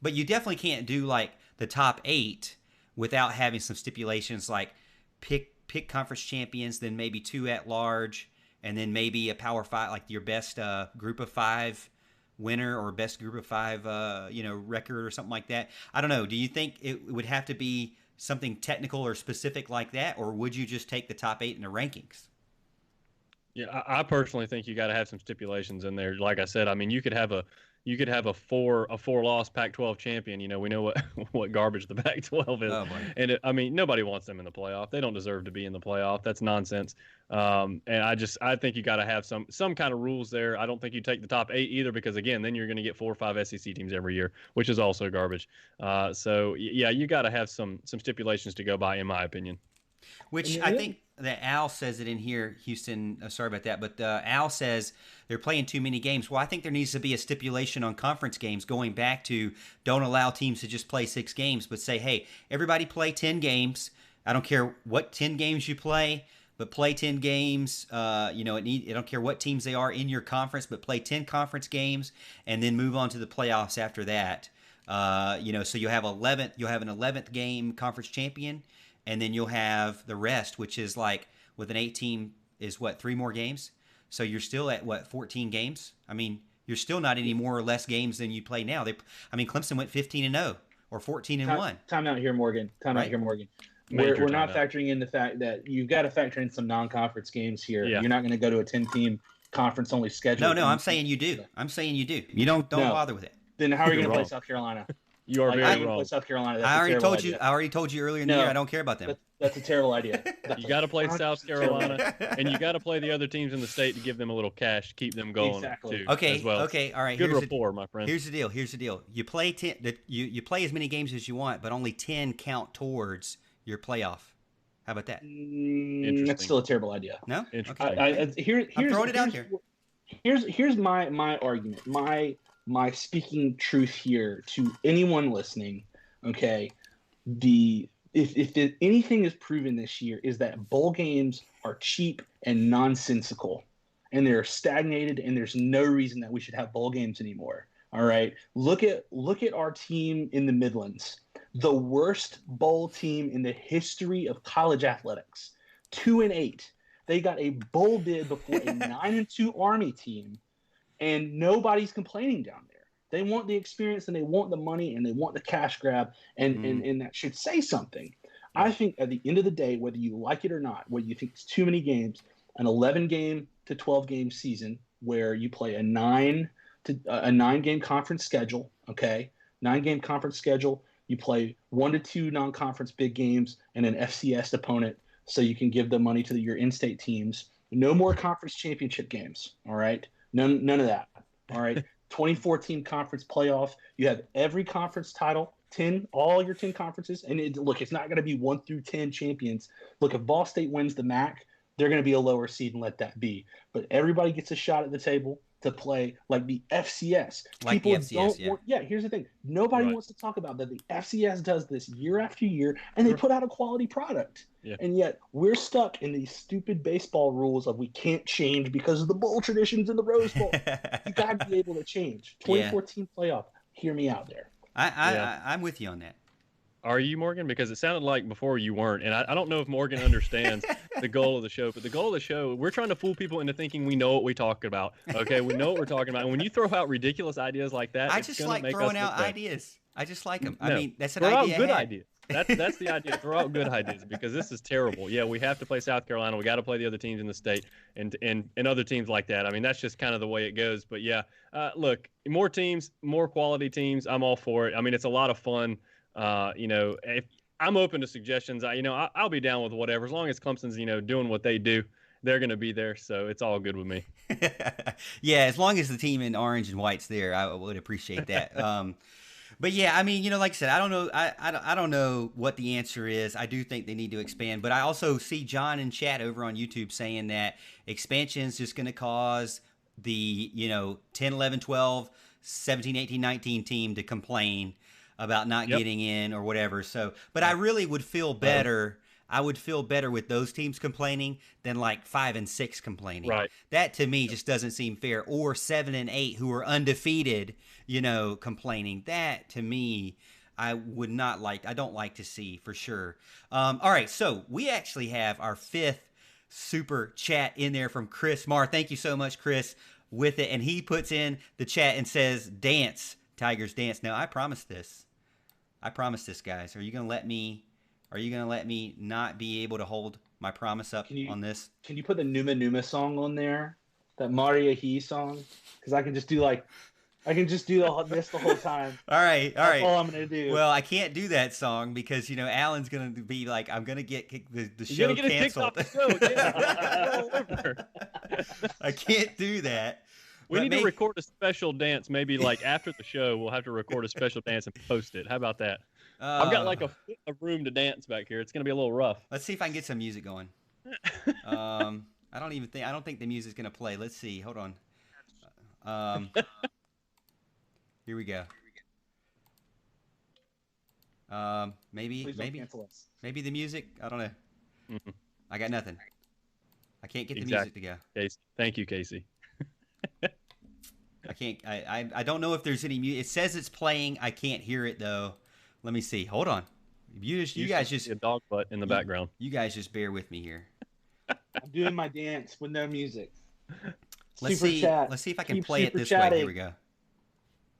Speaker 2: But you definitely can't do like the top 8 without having some stipulations like pick conference champions, then maybe 2 at large, and then maybe a Power 5, like your best group of 5 winner or best group of 5 record or something like that. I don't know. Do you think it would have to be something technical or specific like that, or would you just take the top 8 in the rankings?
Speaker 3: Yeah, I personally think you got to have some stipulations in there. Like I said, I mean, you could have a 4-loss Pac-12 champion. You know, we know what garbage the Pac-12 is.
Speaker 2: Oh, boy.
Speaker 3: And I mean, nobody wants them in the playoff. They don't deserve to be in the playoff. That's nonsense. And I think you got to have some kind of rules there. I don't think you take the top 8 either, because again, then you're going to get 4 or 5 SEC teams every year, which is also garbage. So yeah, you got to have some stipulations to go by, in my opinion.
Speaker 2: Which I think that Al says it in here, Houston. Sorry about that, but Al says they're playing too many games. Well, I think there needs to be a stipulation on conference games, going back to don't allow teams to just play 6 games, but say, hey, everybody play 10 games. I don't care what 10 games you play, but play 10 games. I don't care what teams they are in your conference, but play 10 conference games and then move on to the playoffs after that. So you'll have an 11th game conference champion. And then you'll have the rest, which is like with an 8-team is 3 more games? So you're still at 14 games? I mean, you're still not any more or less games than you play now. Clemson went 15-0 or 14-1.
Speaker 4: Time out here, Morgan. We're not factoring in the fact that you've got to factor in some non-conference games here. Yeah. You're not going to go to a 10-team conference only schedule.
Speaker 2: No, I'm saying you do. You don't bother with it.
Speaker 4: Then how are you going to play South Carolina?
Speaker 3: You are very wrong.
Speaker 4: Play South Carolina. That's
Speaker 2: I already told you earlier in the year I don't care about them.
Speaker 4: That's a terrible idea.
Speaker 3: You got to play South Carolina, and you got to play the other teams in the state to give them a little cash, to keep them going.
Speaker 4: Exactly.
Speaker 3: Too,
Speaker 2: okay.
Speaker 3: As well.
Speaker 2: Okay. All right.
Speaker 3: Good rapport, my friend.
Speaker 2: Here's the deal. You play 10. You play as many games as you want, but only 10 count towards your playoff. How about that?
Speaker 4: That's still a terrible idea.
Speaker 2: No.
Speaker 4: Okay.
Speaker 2: I'm throwing it out there.
Speaker 4: Here's my argument. My speaking truth here to anyone listening. Okay, if anything is proven this year is that bowl games are cheap and nonsensical, and they're stagnated, and there's no reason that we should have bowl games anymore. All right, look at our team in the Midlands, the worst bowl team in the history of college athletics, 2-8. They got a bowl bid before a 9-2 Army team, and nobody's complaining down there. They want the experience, and they want the money, and they want the cash grab, and that should say something. I think at the end of the day, whether you like it or not, whether you think it's too many games, an 11-game to 12-game season where you play a 9-game conference schedule, okay, 9-game conference schedule, you play 1 to 2 non-conference big games and an FCS opponent, so you can give the money to your in-state teams. No more conference championship games, all right? None of that, all right? 24-team conference playoff. You have every conference title, all your 10 conferences. And it's not going to be 1 through 10 champions. Look, if Ball State wins the MAC, they're going to be a lower seed, and let that be. But everybody gets a shot at the table to play like the FCS.
Speaker 2: Like
Speaker 4: People
Speaker 2: the FCS,
Speaker 4: don't here's the thing. Nobody wants to talk about that. The FCS does this year after year, and they put out a quality product.
Speaker 3: Yeah.
Speaker 4: And yet we're stuck in these stupid baseball rules of we can't change because of the bowl traditions in the Rose Bowl. You got to be able to change. 2014 playoff. Hear me out there.
Speaker 2: I'm with you on that.
Speaker 3: Are you, Morgan? Because it sounded like before you weren't. And I don't know if Morgan understands the goal of the show. But the goal of the show, we're trying to fool people into thinking we know what we talk about. Okay, we know what we're talking about. And when you throw out ridiculous ideas like that,
Speaker 2: I
Speaker 3: it's
Speaker 2: just
Speaker 3: gonna
Speaker 2: like
Speaker 3: make
Speaker 2: throwing
Speaker 3: us
Speaker 2: out
Speaker 3: look bad.
Speaker 2: ideas. I just like them.
Speaker 3: No,
Speaker 2: I mean, that's an
Speaker 3: throw
Speaker 2: idea.
Speaker 3: out good
Speaker 2: I had.
Speaker 3: ideas. That's the idea. Throw out good ideas because this is terrible. Yeah, we have to play South Carolina. We got to play the other teams in the state and other teams like that. I mean, that's just kind of the way it goes. But yeah, look, more teams, more quality teams. I'm all for it. I mean, it's a lot of fun. If I'm open to suggestions, I'll be down with whatever as long as Clemson's doing what they do. They're going to be there, so it's all good with me.
Speaker 2: Yeah, as long as the team in orange and white's there, I would appreciate that. But yeah, I mean, like I said, I don't know. I don't know what the answer is. I do think they need to expand, but I also see John in chat over on YouTube saying that expansion is just going to cause the 10, 11, 12, 17, 18, 19 team to complain about not getting in or whatever. So, but I really would feel better. I would feel better with those teams complaining than like 5 and 6 complaining.
Speaker 3: Right.
Speaker 2: That to me just doesn't seem fair. Or 7 and 8 who are undefeated, complaining. That to me, I don't like to see for sure. All right, so we actually have our 5th super chat in there from Chris Marr. Thank you so much, Chris, with it. And he puts in the chat and says, "Dance, Tigers dance." Now I promised this, guys. Are you gonna let me not be able to hold my promise up on this?
Speaker 4: Can you put the Numa Numa song on there? That Maria He song? Because I can just do this the whole time.
Speaker 2: All right.
Speaker 4: That's all I'm gonna do.
Speaker 2: Well, I can't do that song because Alan's gonna be like, I'm gonna get the show
Speaker 3: You're gonna get
Speaker 2: canceled.
Speaker 3: kicked off the show.
Speaker 2: I can't do that.
Speaker 3: We need to record a special dance. Maybe like after the show, we'll have to record a special dance and post it. How about that? I've got like a room to dance back here. It's gonna be a little rough.
Speaker 2: Let's see if I can get some music going. I don't think the music's gonna play. Let's see. Hold on. Here we go. Maybe the music. I don't know.
Speaker 3: Mm-hmm.
Speaker 2: I got nothing. I can't get the music to go.
Speaker 3: Casey. Thank you, Casey.
Speaker 2: I can't. I don't know if there's any music. It says it's playing. I can't hear it though. Let me see. Hold on. You guys just
Speaker 3: a dog butt in the background.
Speaker 2: You guys just bear with me here.
Speaker 4: I'm doing my dance with no music.
Speaker 2: Let's see if I can play it this way. Here we go.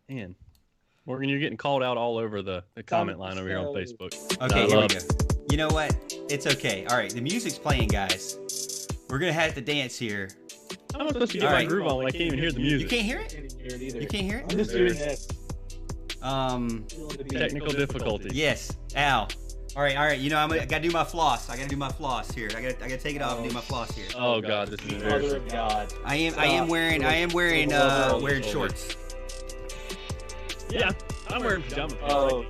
Speaker 3: Man, Morgan, you're getting called out all over the comment line over here on Facebook.
Speaker 2: Okay, here we go. You know what? It's okay. All right, the music's playing, guys. We're gonna have to dance here.
Speaker 3: I'm supposed to get my groove on when I can't even hear the music.
Speaker 2: You can't hear it? You can't hear it?
Speaker 4: I'm just doing this.
Speaker 3: Technical difficulties.
Speaker 2: Yes, Al. All right. I gotta do my floss. I gotta take it off and do my floss here.
Speaker 3: Oh God, this is
Speaker 4: Mother
Speaker 3: embarrassing.
Speaker 4: of God.
Speaker 2: I am wearing shorts.
Speaker 3: Yeah, I'm wearing pajamas.
Speaker 4: Oh,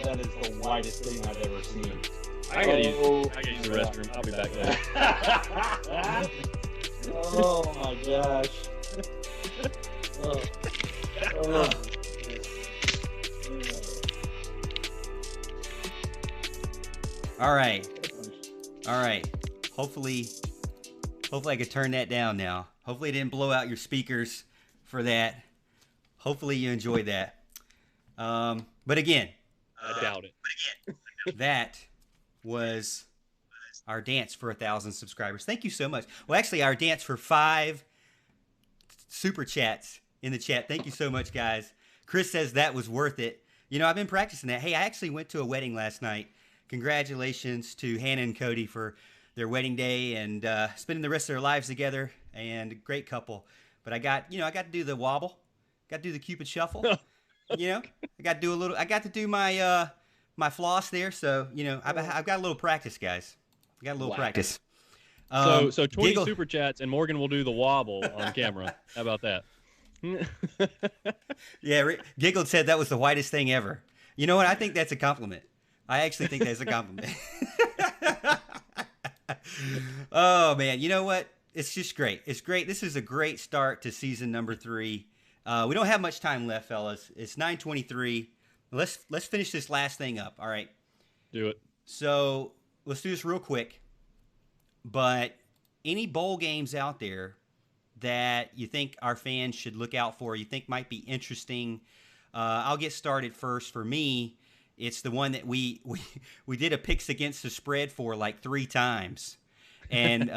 Speaker 4: that is the whitest thing I've ever seen.
Speaker 3: I gotta use the restroom. I'll be back there.
Speaker 4: Oh my gosh. Oh.
Speaker 2: All right. Hopefully I could turn that down now. Hopefully it didn't blow out your speakers for that. Hopefully you enjoyed that. But again,
Speaker 3: I doubt it.
Speaker 2: that was our dance for 1,000 subscribers. Thank you so much. Well, actually, our dance for 5 super chats in the chat. Thank you so much, guys. Chris says that was worth it. I've been practicing that. Hey, I actually went to a wedding last night. Congratulations to Hannah and Cody for their wedding day and spending the rest of their lives together. And great couple. But I got to do the wobble. Got to do the Cupid shuffle. I got to do my my floss there. So I've got a little practice, guys. I got a little practice.
Speaker 3: So 20
Speaker 2: Giggle.
Speaker 3: super chats and Morgan will do the wobble on camera. How about that?
Speaker 2: Yeah, Giggled said that was the whitest thing ever. You know what? I think that's a compliment. I actually think that's a compliment. Oh man, you know what? It's just great. It's great. This is a great start to season number 3. We don't have much time left, fellas. It's 9:23. Let's finish this last thing up. All right.
Speaker 3: Do it.
Speaker 2: So let's do this real quick. But any bowl games out there that you think our fans should look out for, you think might be interesting? I'll get started first. For me, It's the one that we did a picks against the spread for like 3 times. And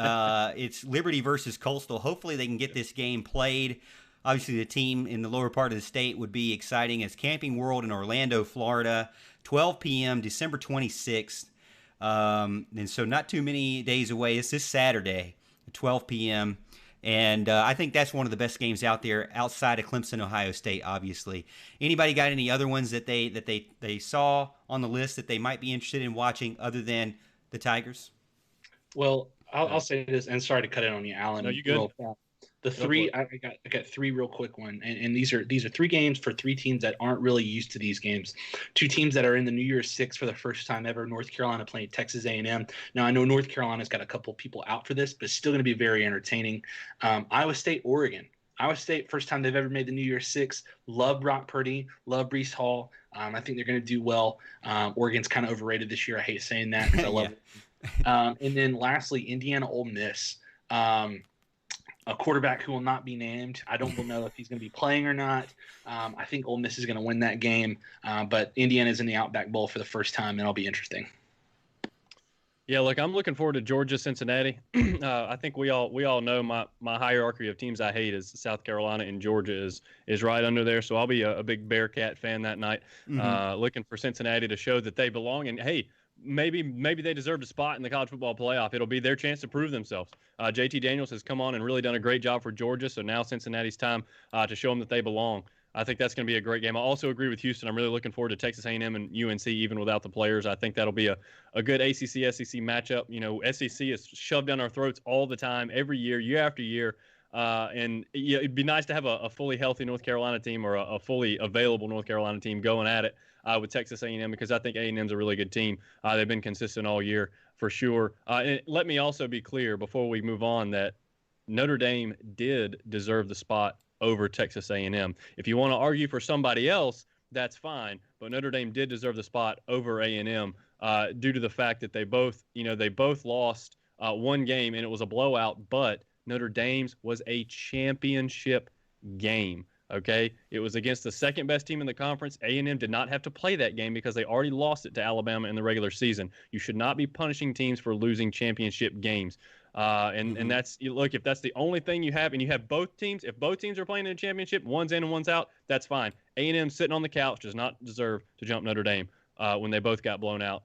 Speaker 2: it's Liberty versus Coastal. Hopefully they can get this game played. Obviously, the team in the lower part of the state would be exciting. It's Camping World in Orlando, Florida, 12 p.m., December 26th. And so not too many days away. It's this Saturday, 12 p.m., and I think that's one of the best games out there outside of Clemson, Ohio State, obviously. Anybody got any other ones that they saw on the list that they might be interested in watching other than the Tigers?
Speaker 5: Well, I'll say this, and sorry to cut in on you, Alan.
Speaker 3: No, you good.
Speaker 5: The three I got 3 real quick one, and these are 3 games for 3 teams that aren't really used to these games. 2 teams that are in the New Year's Six for the first time ever. North Carolina playing Texas A&M. Now I know North Carolina's got a couple people out for this, but it's still going to be very entertaining. Iowa State, Oregon. Iowa State, first time they've ever made the New Year's Six. Love Brock Purdy. Love Breece Hall. I think they're going to do well. Oregon's kind of overrated this year. I hate saying that because I love it. And then lastly, Indiana, Ole Miss. A quarterback who will not be named. I don't know if he's going to be playing or not. I think Ole Miss is going to win that game, but Indiana's in the Outback Bowl for the first time, and it'll be interesting.
Speaker 3: Yeah, look, I'm looking forward to Georgia, Cincinnati. I think we all know my hierarchy of teams I hate is South Carolina, and Georgia is right under there. So I'll be a big Bearcat fan that night. Looking for Cincinnati to show that they belong. And hey, maybe they deserved a spot in the college football playoff. It'll be their chance to prove themselves. JT Daniels has come on and really done a great job for Georgia. So now Cincinnati's time to show them that they belong. I think that's going to be a great game. I also agree with Houston. I'm really looking forward to Texas A&M and UNC, even without the players. I think that'll be a good ACC-SEC matchup. You know, SEC is shoved down our throats all the time, every year, year after year. And yeah, it'd be nice to have a fully healthy North Carolina team or a fully available North Carolina team going at it with Texas A&M, because I think A&M's a really good team. They've been consistent all year for sure. And let me also be clear before we move on that Notre Dame did deserve the spot over Texas A&M. If you want to argue for somebody else, that's fine. But Notre Dame did deserve the spot over A&M due to the fact that they both lost one game and it was a blowout. But Notre Dame's was a championship game. Okay, it was against the second best team in the conference. A&M did not have to play that game because they already lost it to Alabama in the regular season. You should not be punishing teams for losing championship games. And that's, look, if that's the only thing you have, and you have both teams, if both teams are playing in a championship, one's in and one's out, that's fine. A&M sitting on the couch does not deserve to jump Notre Dame when they both got blown out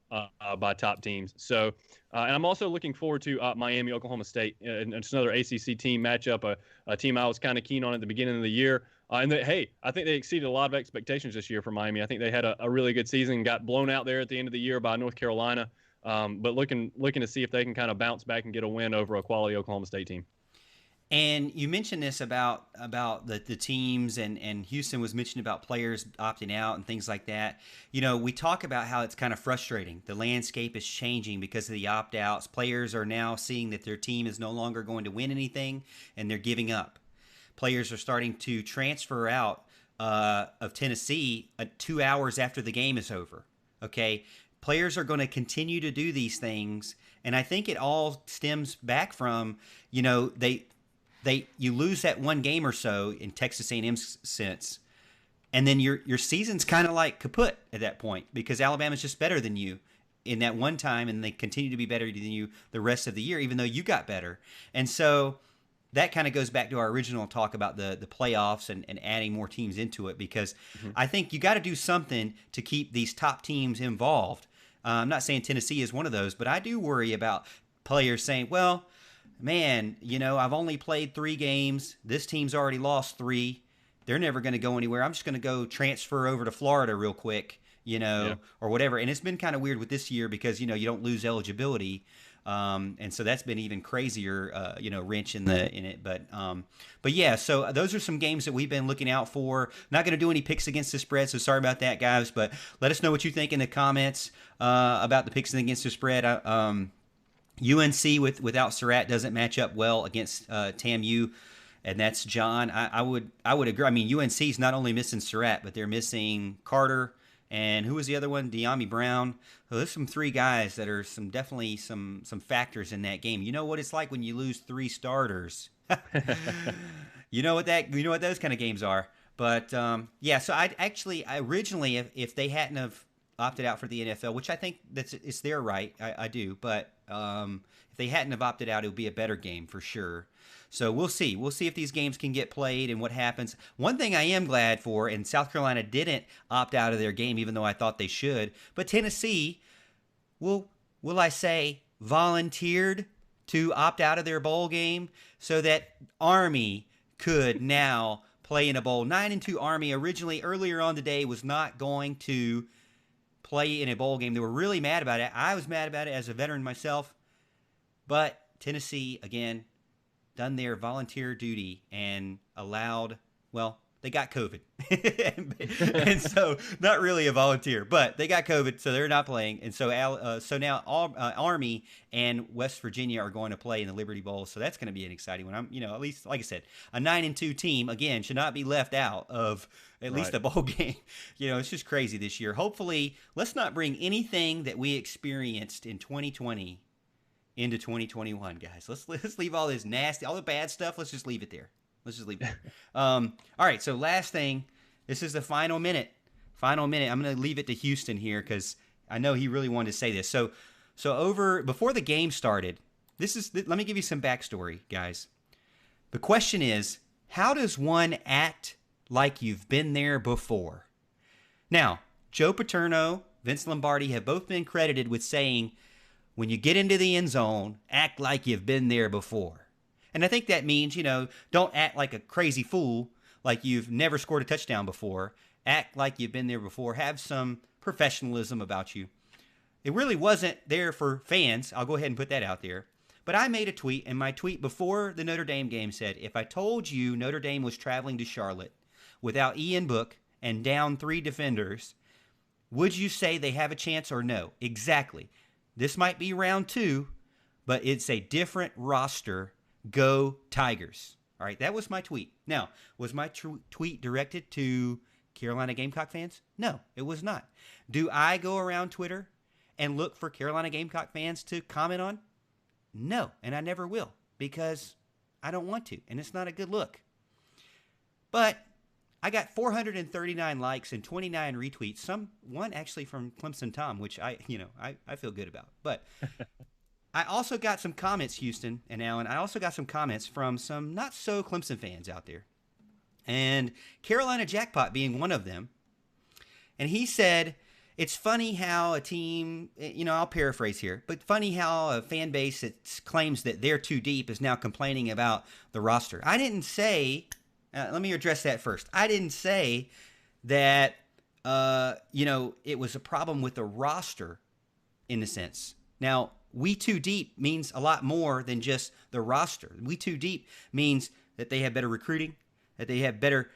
Speaker 3: by top teams. So, and I'm also looking forward to Miami, Oklahoma State. It's another ACC team matchup, a team I was kind of keen on at the beginning of the year. And hey, I think they exceeded a lot of expectations this year for Miami. I think they had a really good season, got blown out there at the end of the year by North Carolina. But looking to see if they can kind of bounce back and get a win over a quality Oklahoma State team.
Speaker 2: And you mentioned this about the teams, and Houston was mentioning about players opting out and things like that. You know, we talk about how it's kind of frustrating. The landscape is changing because of the opt-outs. Players are now seeing that their team is no longer going to win anything, and they're giving up. Players are starting to transfer out of Tennessee 2 hours after the game is over. Okay? Players are going to continue to do these things, and I think it all stems back from, you know, you lose that one game or so in Texas A&M's sense, and then your season's kind of like kaput at that point because Alabama's just better than you in that one time, and they continue to be better than you the rest of the year, even though you got better. And so that kind of goes back to our original talk about the playoffs and adding more teams into it, because I think you got to do something to keep these top teams involved. I'm not saying Tennessee is one of those, but I do worry about players saying, well, man, you know, I've only played 3 games. This team's already lost 3. They're never going to go anywhere. I'm just going to go transfer over to Florida real quick, you know, or whatever. And it's been kind of weird with this year because, you know, you don't lose eligibility. And so that's been even crazier, you know, wrench in it. But yeah, so those are some games that we've been looking out for. Not going to do any picks against the spread, so sorry about that, guys. But let us know what you think in the comments about the picks against the spread. UNC without Surratt doesn't match up well against TAMU, and that's John. I would agree. I mean, UNC's not only missing Surratt, but they're missing Carter. And who was the other one? De'Ami Brown. So there's some 3 guys that are definitely some factors in that game. You know what it's like when you lose 3 starters. You know what those kind of games are. But yeah, so I originally, if they hadn't have opted out for the NFL, which I think it's their right. I do. But if they hadn't have opted out, it would be a better game for sure. So we'll see. We'll see if these games can get played and what happens. One thing I am glad for, and South Carolina didn't opt out of their game, even though I thought they should. But Tennessee, will I say, volunteered to opt out of their bowl game so that Army could now play in a bowl. 9-2 Army originally, earlier on today, was not going to play in a bowl game. They were really mad about it. I was mad about it as a veteran myself. But Tennessee, again, done their volunteer duty and allowed, well, they got COVID. And so not really a volunteer, but they got COVID, so they're not playing. And so now Army and West Virginia are going to play in the Liberty Bowl. So that's going to be an exciting one. At least, like I said, a 9-2 team, again, should not be left out of at least a bowl game. It's just crazy this year. Hopefully, let's not bring anything that we experienced in 2020 into 2021, guys. Let's leave all this nasty, all the bad stuff. Let's just leave it there. All right, so last thing. This is the final minute. I'm going to leave it to Houston here because I know he really wanted to say this. So before the game started, let me give you some backstory, guys. The question is, how does one act like you've been there before? Now, Joe Paterno, Vince Lombardi have both been credited with saying, when you get into the end zone, act like you've been there before. And I think that means, don't act like a crazy fool, like you've never scored a touchdown before. Act like you've been there before. Have some professionalism about you. It really wasn't there for fans. I'll go ahead and put that out there. But I made a tweet, and my tweet before the Notre Dame game said, if I told you Notre Dame was traveling to Charlotte without Ian Book and down 3 defenders, would you say they have a chance or no? Exactly. This might be round 2, but it's a different roster. Go Tigers. All right, that was my tweet. Now, was my tweet directed to Carolina Gamecock fans? No, it was not. Do I go around Twitter and look for Carolina Gamecock fans to comment on? No, and I never will because I don't want to, and it's not a good look. But I got 439 likes and 29 retweets. One actually from Clemson Tom, which I feel good about. But I also got some comments, Houston and Alan. I also got some comments from some not so Clemson fans out there, and Carolina Jackpot being one of them. And he said, it's funny how a team, I'll paraphrase here, but funny how a fan base that claims that they're too deep is now complaining about the roster. I didn't say, let me address that first. I didn't say that, it was a problem with the roster in a sense. Now, we too deep means a lot more than just the roster. We too deep means that they have better recruiting, that they have better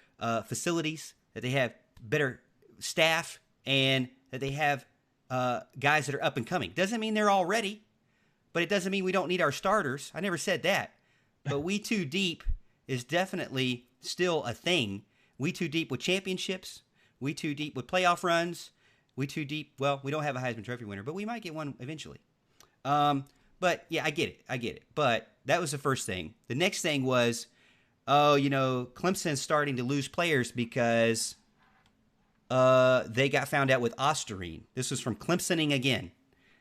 Speaker 2: facilities, that they have better staff, and that they have guys that are up and coming. Doesn't mean they're all ready, but it doesn't mean we don't need our starters. I never said that. But we too deep is definitely still a thing. We too deep with championships. We too deep with playoff runs. We too deep. Well, we don't have a Heisman Trophy winner, but we might get one eventually. But yeah, I get it. But that was the first thing. The next thing was, Clemson's starting to lose players because they got found out with Osterine. This was from Clemsoning again.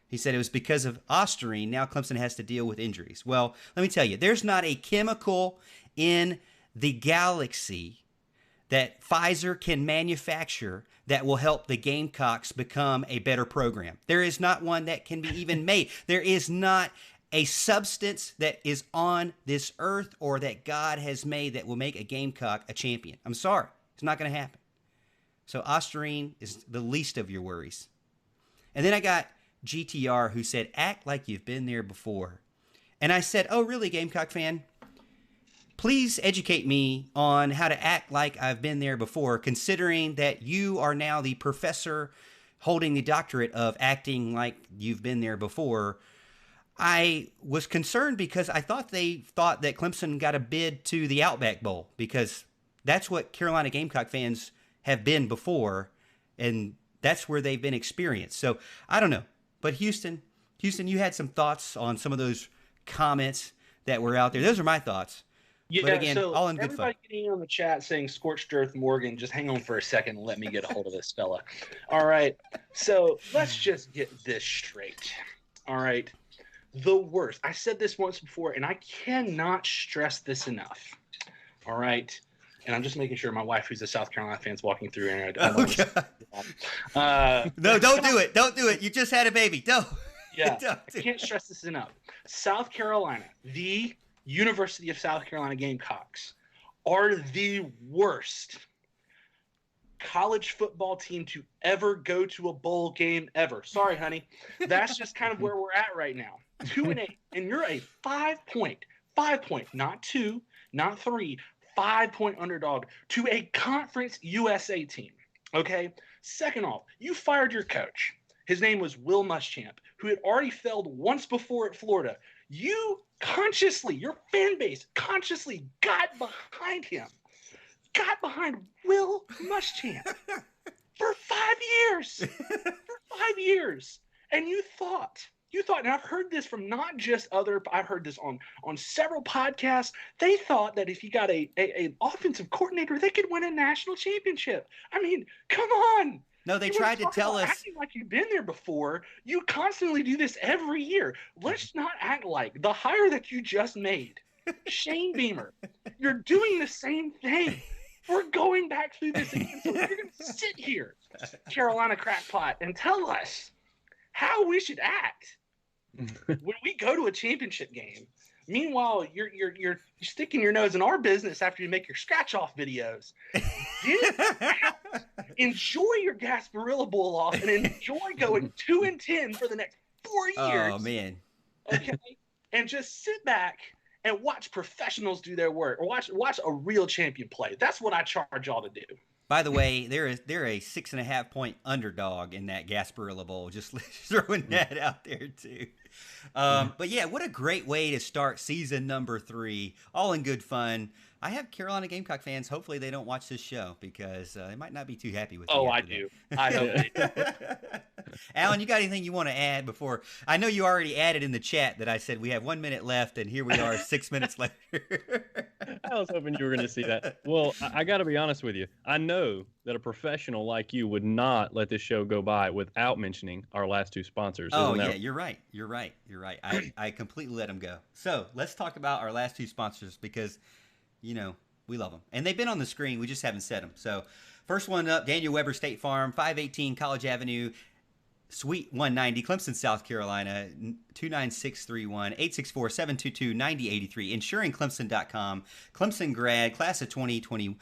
Speaker 2: He said it was because of Osterine. Now Clemson has to deal with injuries. Well, let me tell you, there's not a chemical in the galaxy that Pfizer can manufacture that will help the Gamecocks become a better program. There is not one that can be even made. There is not a substance that is on this earth or that God has made that will make a Gamecock a champion. I'm sorry. It's not going to happen. So Osterine is the least of your worries. And then I got GTR who said, act like you've been there before. And I said, oh, really, Gamecock fan? Please educate me on how to act like I've been there before, considering that you are now the professor holding the doctorate of acting like you've been there before. I was concerned because I thought they thought that Clemson got a bid to the Outback Bowl because that's what Carolina Gamecock fans have been before, and that's where they've been experienced. So I don't know. But Houston, you had some thoughts on some of those comments that were out there. Those are my thoughts.
Speaker 5: Yeah,
Speaker 2: But again,
Speaker 5: so
Speaker 2: all in good fun.
Speaker 5: everybody getting on the chat saying scorched earth Morgan, just hang on for a second and let me get a hold of this fella. All right, so let's just get this straight. All right, the worst. I said this once before, and I cannot stress this enough. All right, and I'm just making sure my wife, who's a South Carolina fan, is walking through here.
Speaker 2: No, don't do it. Don't do it. You just had a baby. Don't.
Speaker 5: Yeah,
Speaker 2: Don't
Speaker 5: I can't stress this enough. South Carolina, the University of South Carolina Gamecocks, are the worst college football team to ever go to a bowl game ever. Sorry, honey. That's just kind of where we're at right now. 2-8, and you're a 5-point, not 2, not 3, 5-point underdog to a Conference USA team. Okay? Second off, you fired your coach. His name was Will Muschamp, who had already failed once before at Florida. You consciously, your fan base consciously got behind him, got behind Will Muschamp for 5 years. For 5 years. And you thought, and I've heard this from not just I've heard this on several podcasts. They thought that if you got an offensive coordinator, they could win a national championship. I mean, come on.
Speaker 2: No, they tried to tell us.
Speaker 5: Acting like you've been there before. You constantly do this every year. Let's not act like the hire that you just made, Shane Beamer, you're doing the same thing. We're going back through this again. So you're going to sit here, Carolina crackpot, and tell us how we should act when we go to a championship game. Meanwhile, you're sticking your nose in our business after you make your scratch-off videos. Enjoy your Gasparilla Bowl off and enjoy going 2-10 for the next 4 years.
Speaker 2: Oh, man.
Speaker 5: Okay? And just sit back and watch professionals do their work, or watch a real champion play. That's what I charge y'all to do.
Speaker 2: By the way, they're a 6.5-point underdog in that Gasparilla Bowl. Just throwing that out there too. But yeah, what a great way to start season number 3. All in good fun. I have Carolina Gamecock fans. Hopefully they don't watch this show because they might not be too happy with me.
Speaker 5: Oh, I do. I hope they do.
Speaker 2: Alan, you got anything you want to add before? I know you already added in the chat that I said we have 1 minute left, and here we are 6 minutes later.
Speaker 3: I was hoping you were going to see that. Well, I got to be honest with you. I know that a professional like you would not let this show go by without mentioning our last 2 sponsors.
Speaker 2: Oh, yeah, you're right. I completely let them go. So let's talk about our last 2 sponsors because, you know, we love them. And they've been on the screen. We just haven't said them. So first one up, Daniel Weber State Farm, 518 College Avenue, Suite 190, Clemson, South Carolina, 29631, 864-722-9083, insuringclemson.com, Clemson grad, class of 2011,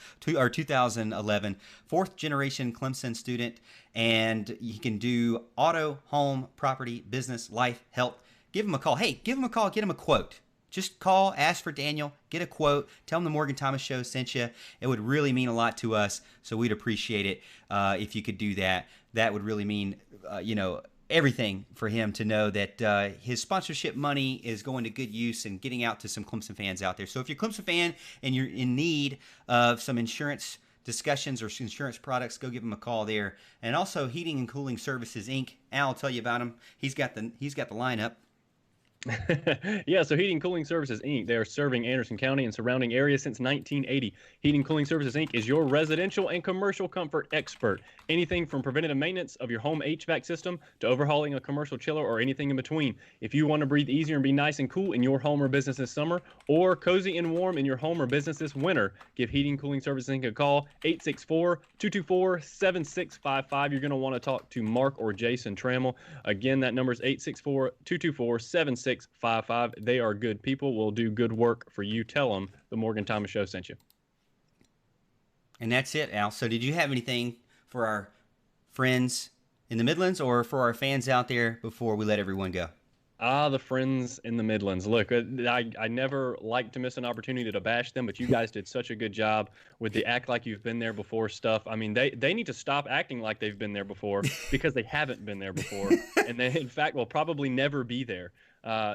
Speaker 2: 4th generation Clemson student, and you can do auto, home, property, business, life, health. Give him a call. Hey, give him a call, get him a quote. Just call, ask for Daniel, get a quote, tell him the Morgan Thomas Show sent you. It would really mean a lot to us, so we'd appreciate it if you could do that. That would really mean, everything for him to know that his sponsorship money is going to good use and getting out to some Clemson fans out there. So if you're a Clemson fan and you're in need of some insurance discussions or insurance products, go give him a call there. And also Heating and Cooling Services, Inc. Al will tell you about him. He's got the lineup.
Speaker 3: Yeah, so Heating Cooling Services, Inc. They are serving Anderson County and surrounding areas since 1980. Heating Cooling Services, Inc. is your residential and commercial comfort expert. Anything from preventative maintenance of your home HVAC system to overhauling a commercial chiller or anything in between. If you want to breathe easier and be nice and cool in your home or business this summer, or cozy and warm in your home or business this winter, give Heating Cooling Services, Inc. a call, 864-224-7655. You're going to want to talk to Mark or Jason Trammell. Again, that number is 864-224-7655. They are good people, will do good work for you. Tell them the Morgan Thomas Show sent you.
Speaker 2: And that's it, Al. So did you have anything for our friends in the Midlands or for our fans out there before we let everyone go?
Speaker 3: The friends in the Midlands. Look, I never like to miss an opportunity to bash them, but you guys did such a good job with the act like you've been there before stuff. I mean, they need to stop acting like they've been there before because they haven't been there before. And they, in fact, will probably never be there.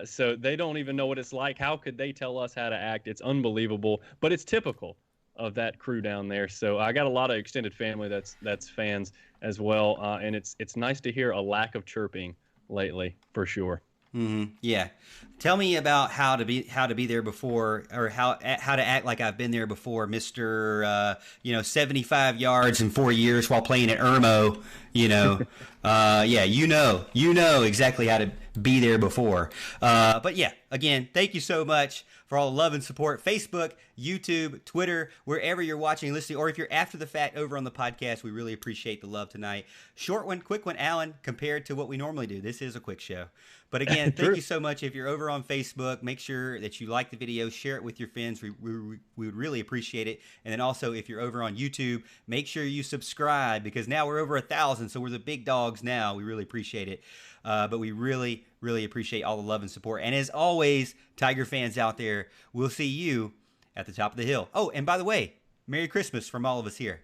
Speaker 3: So they don't even know what it's like. How could they tell us how to act? It's unbelievable, but it's typical of that crew down there. So I got a lot of extended family that's fans as well. And it's nice to hear a lack of chirping lately, for sure.
Speaker 2: Yeah. Tell me about how to be there before, or how to act like I've been there before, Mister. 75 yards in 4 years while playing at Irmo. Yeah, you know exactly how to be there before. But yeah, again, thank you so much for all the love and support. Facebook, YouTube, Twitter, wherever you're watching and listening, or if you're after the fact over on the podcast, we really appreciate the love tonight. Short one, quick one, Alan, compared to what we normally do. This is a quick show. But again, thank you so much. If you're over on Facebook, make sure that you like the video, share it with your friends. We would really appreciate it. And then also, if you're over on YouTube, make sure you subscribe, because now we're over 1,000, so we're the big dogs now. We really appreciate it. But we really, really appreciate all the love and support. And as always, Tiger fans out there, we'll see you at the top of the hill. Oh, and by the way, Merry Christmas from all of us here.